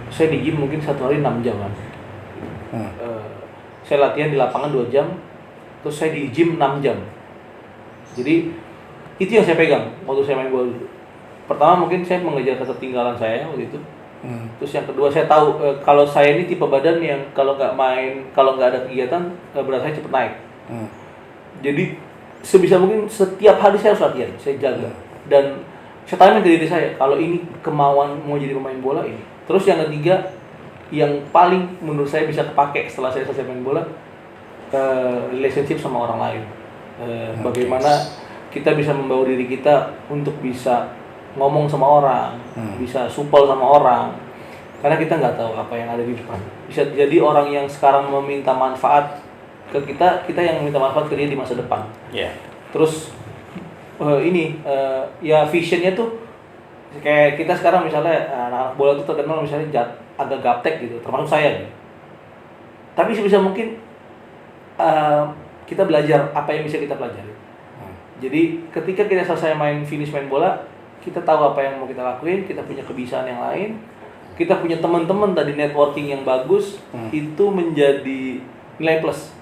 Saya di gym mungkin satu hari 6 jam kan. Saya latihan di lapangan 2 jam, terus saya di gym 6 jam. Jadi itu yang saya pegang waktu saya main bola dulu. Pertama mungkin saya mengejar ketertinggalan saya waktu itu. Terus yang kedua saya tahu kalau saya ini tipe badan yang kalau nggak ada kegiatan berat saya cepat naik. Jadi sebisa mungkin setiap hari saya harus latihan, saya jaga. Dan saya tanya ke diri saya, kalau ini kemauan mau jadi pemain bola ini. Terus yang ketiga, yang paling menurut saya bisa kepake setelah saya selesai main bola, relationship sama orang lain. Bagaimana kita bisa membawa diri kita untuk bisa ngomong sama orang, bisa supel sama orang. Karena kita nggak tahu apa yang ada di depan. Bisa jadi orang yang sekarang meminta manfaat ke kita, kita yang meminta manfaat ke dia di masa depan. Iya. Terus ya visionnya tuh kayak kita sekarang misalnya anak bola tuh terkenal misalnya agak gaptek gitu, termasuk saya gitu. Tapi sebisa mungkin kita belajar apa yang bisa kita pelajari. Jadi ketika kita selesai finish main bola, kita tahu apa yang mau kita lakuin, kita punya kebiasaan yang lain, kita punya teman-teman tadi networking yang bagus, itu menjadi nilai plus.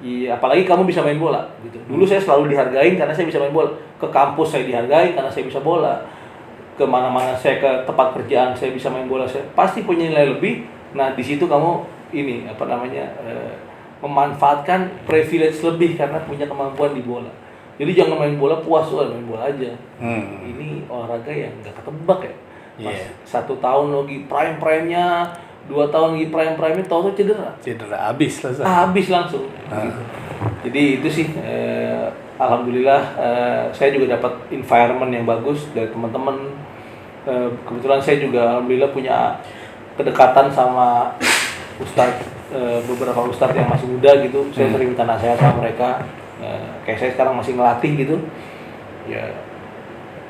Iya, apalagi kamu bisa main bola gitu. Dulu saya selalu dihargain karena saya bisa main bola. Ke kampus saya dihargain karena saya bisa bola. Kemana-mana saya ke tempat kerjaan saya bisa main bola, saya pasti punya nilai lebih. Nah di situ kamu memanfaatkan privilege lebih karena punya kemampuan di bola. Jadi jangan main bola puas, main bola aja. Ini olahraga yang nggak ketebak ya. Pas 1 tahun lagi prime-nya, 2 tahun lagi prime-nya, tahu cedera, habis langsung. Gitu. Jadi itu sih, alhamdulillah saya juga dapat environment yang bagus dari teman-teman. Kebetulan saya juga alhamdulillah punya kedekatan sama beberapa ustadz yang masih muda gitu. Saya sering minta nasihat sama mereka. Kayak saya sekarang masih ngelatih gitu. Ya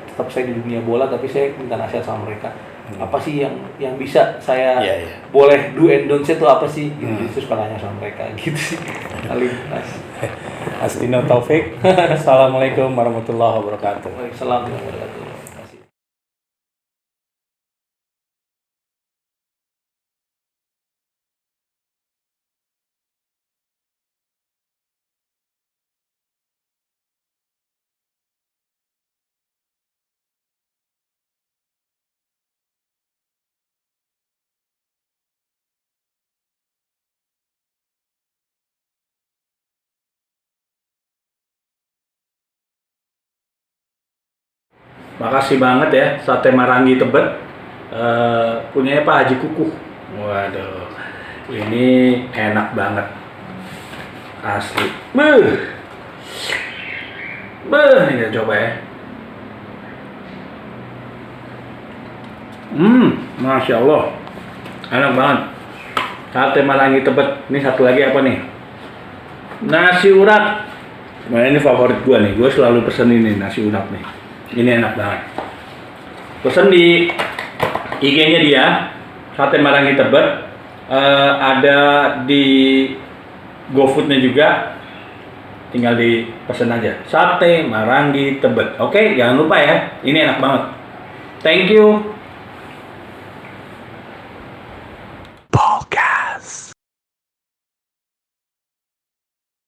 tetap saya di dunia bola tapi saya minta nasihat sama mereka. Apa sih yang bisa saya boleh do and don't say itu apa sih? Gitu. Terus nanya sama mereka gitu sih. Astino Taufik. Assalamualaikum warahmatullahi wabarakatuh. Waalaikumsalam warahmatullahi wabarakatuh. Makasih banget ya sate Marangi Tebet, punyanya Pak Haji Kukuh. Waduh, ini enak banget, asli. Ini kita coba ya. Masya Allah, enak banget. Sate Marangi Tebet. Ini satu lagi apa nih? Nasi urat. Nah ini favorit gue nih, gue selalu pesen ini nasi urat nih. Ini enak banget. Pesen di IG-nya dia, Sate Marangi Tebet. Ada di GoFood-nya juga. Tinggal dipesen aja. Sate Marangi Tebet. Oke, jangan lupa ya. Ini enak banget. Thank you. Podcast.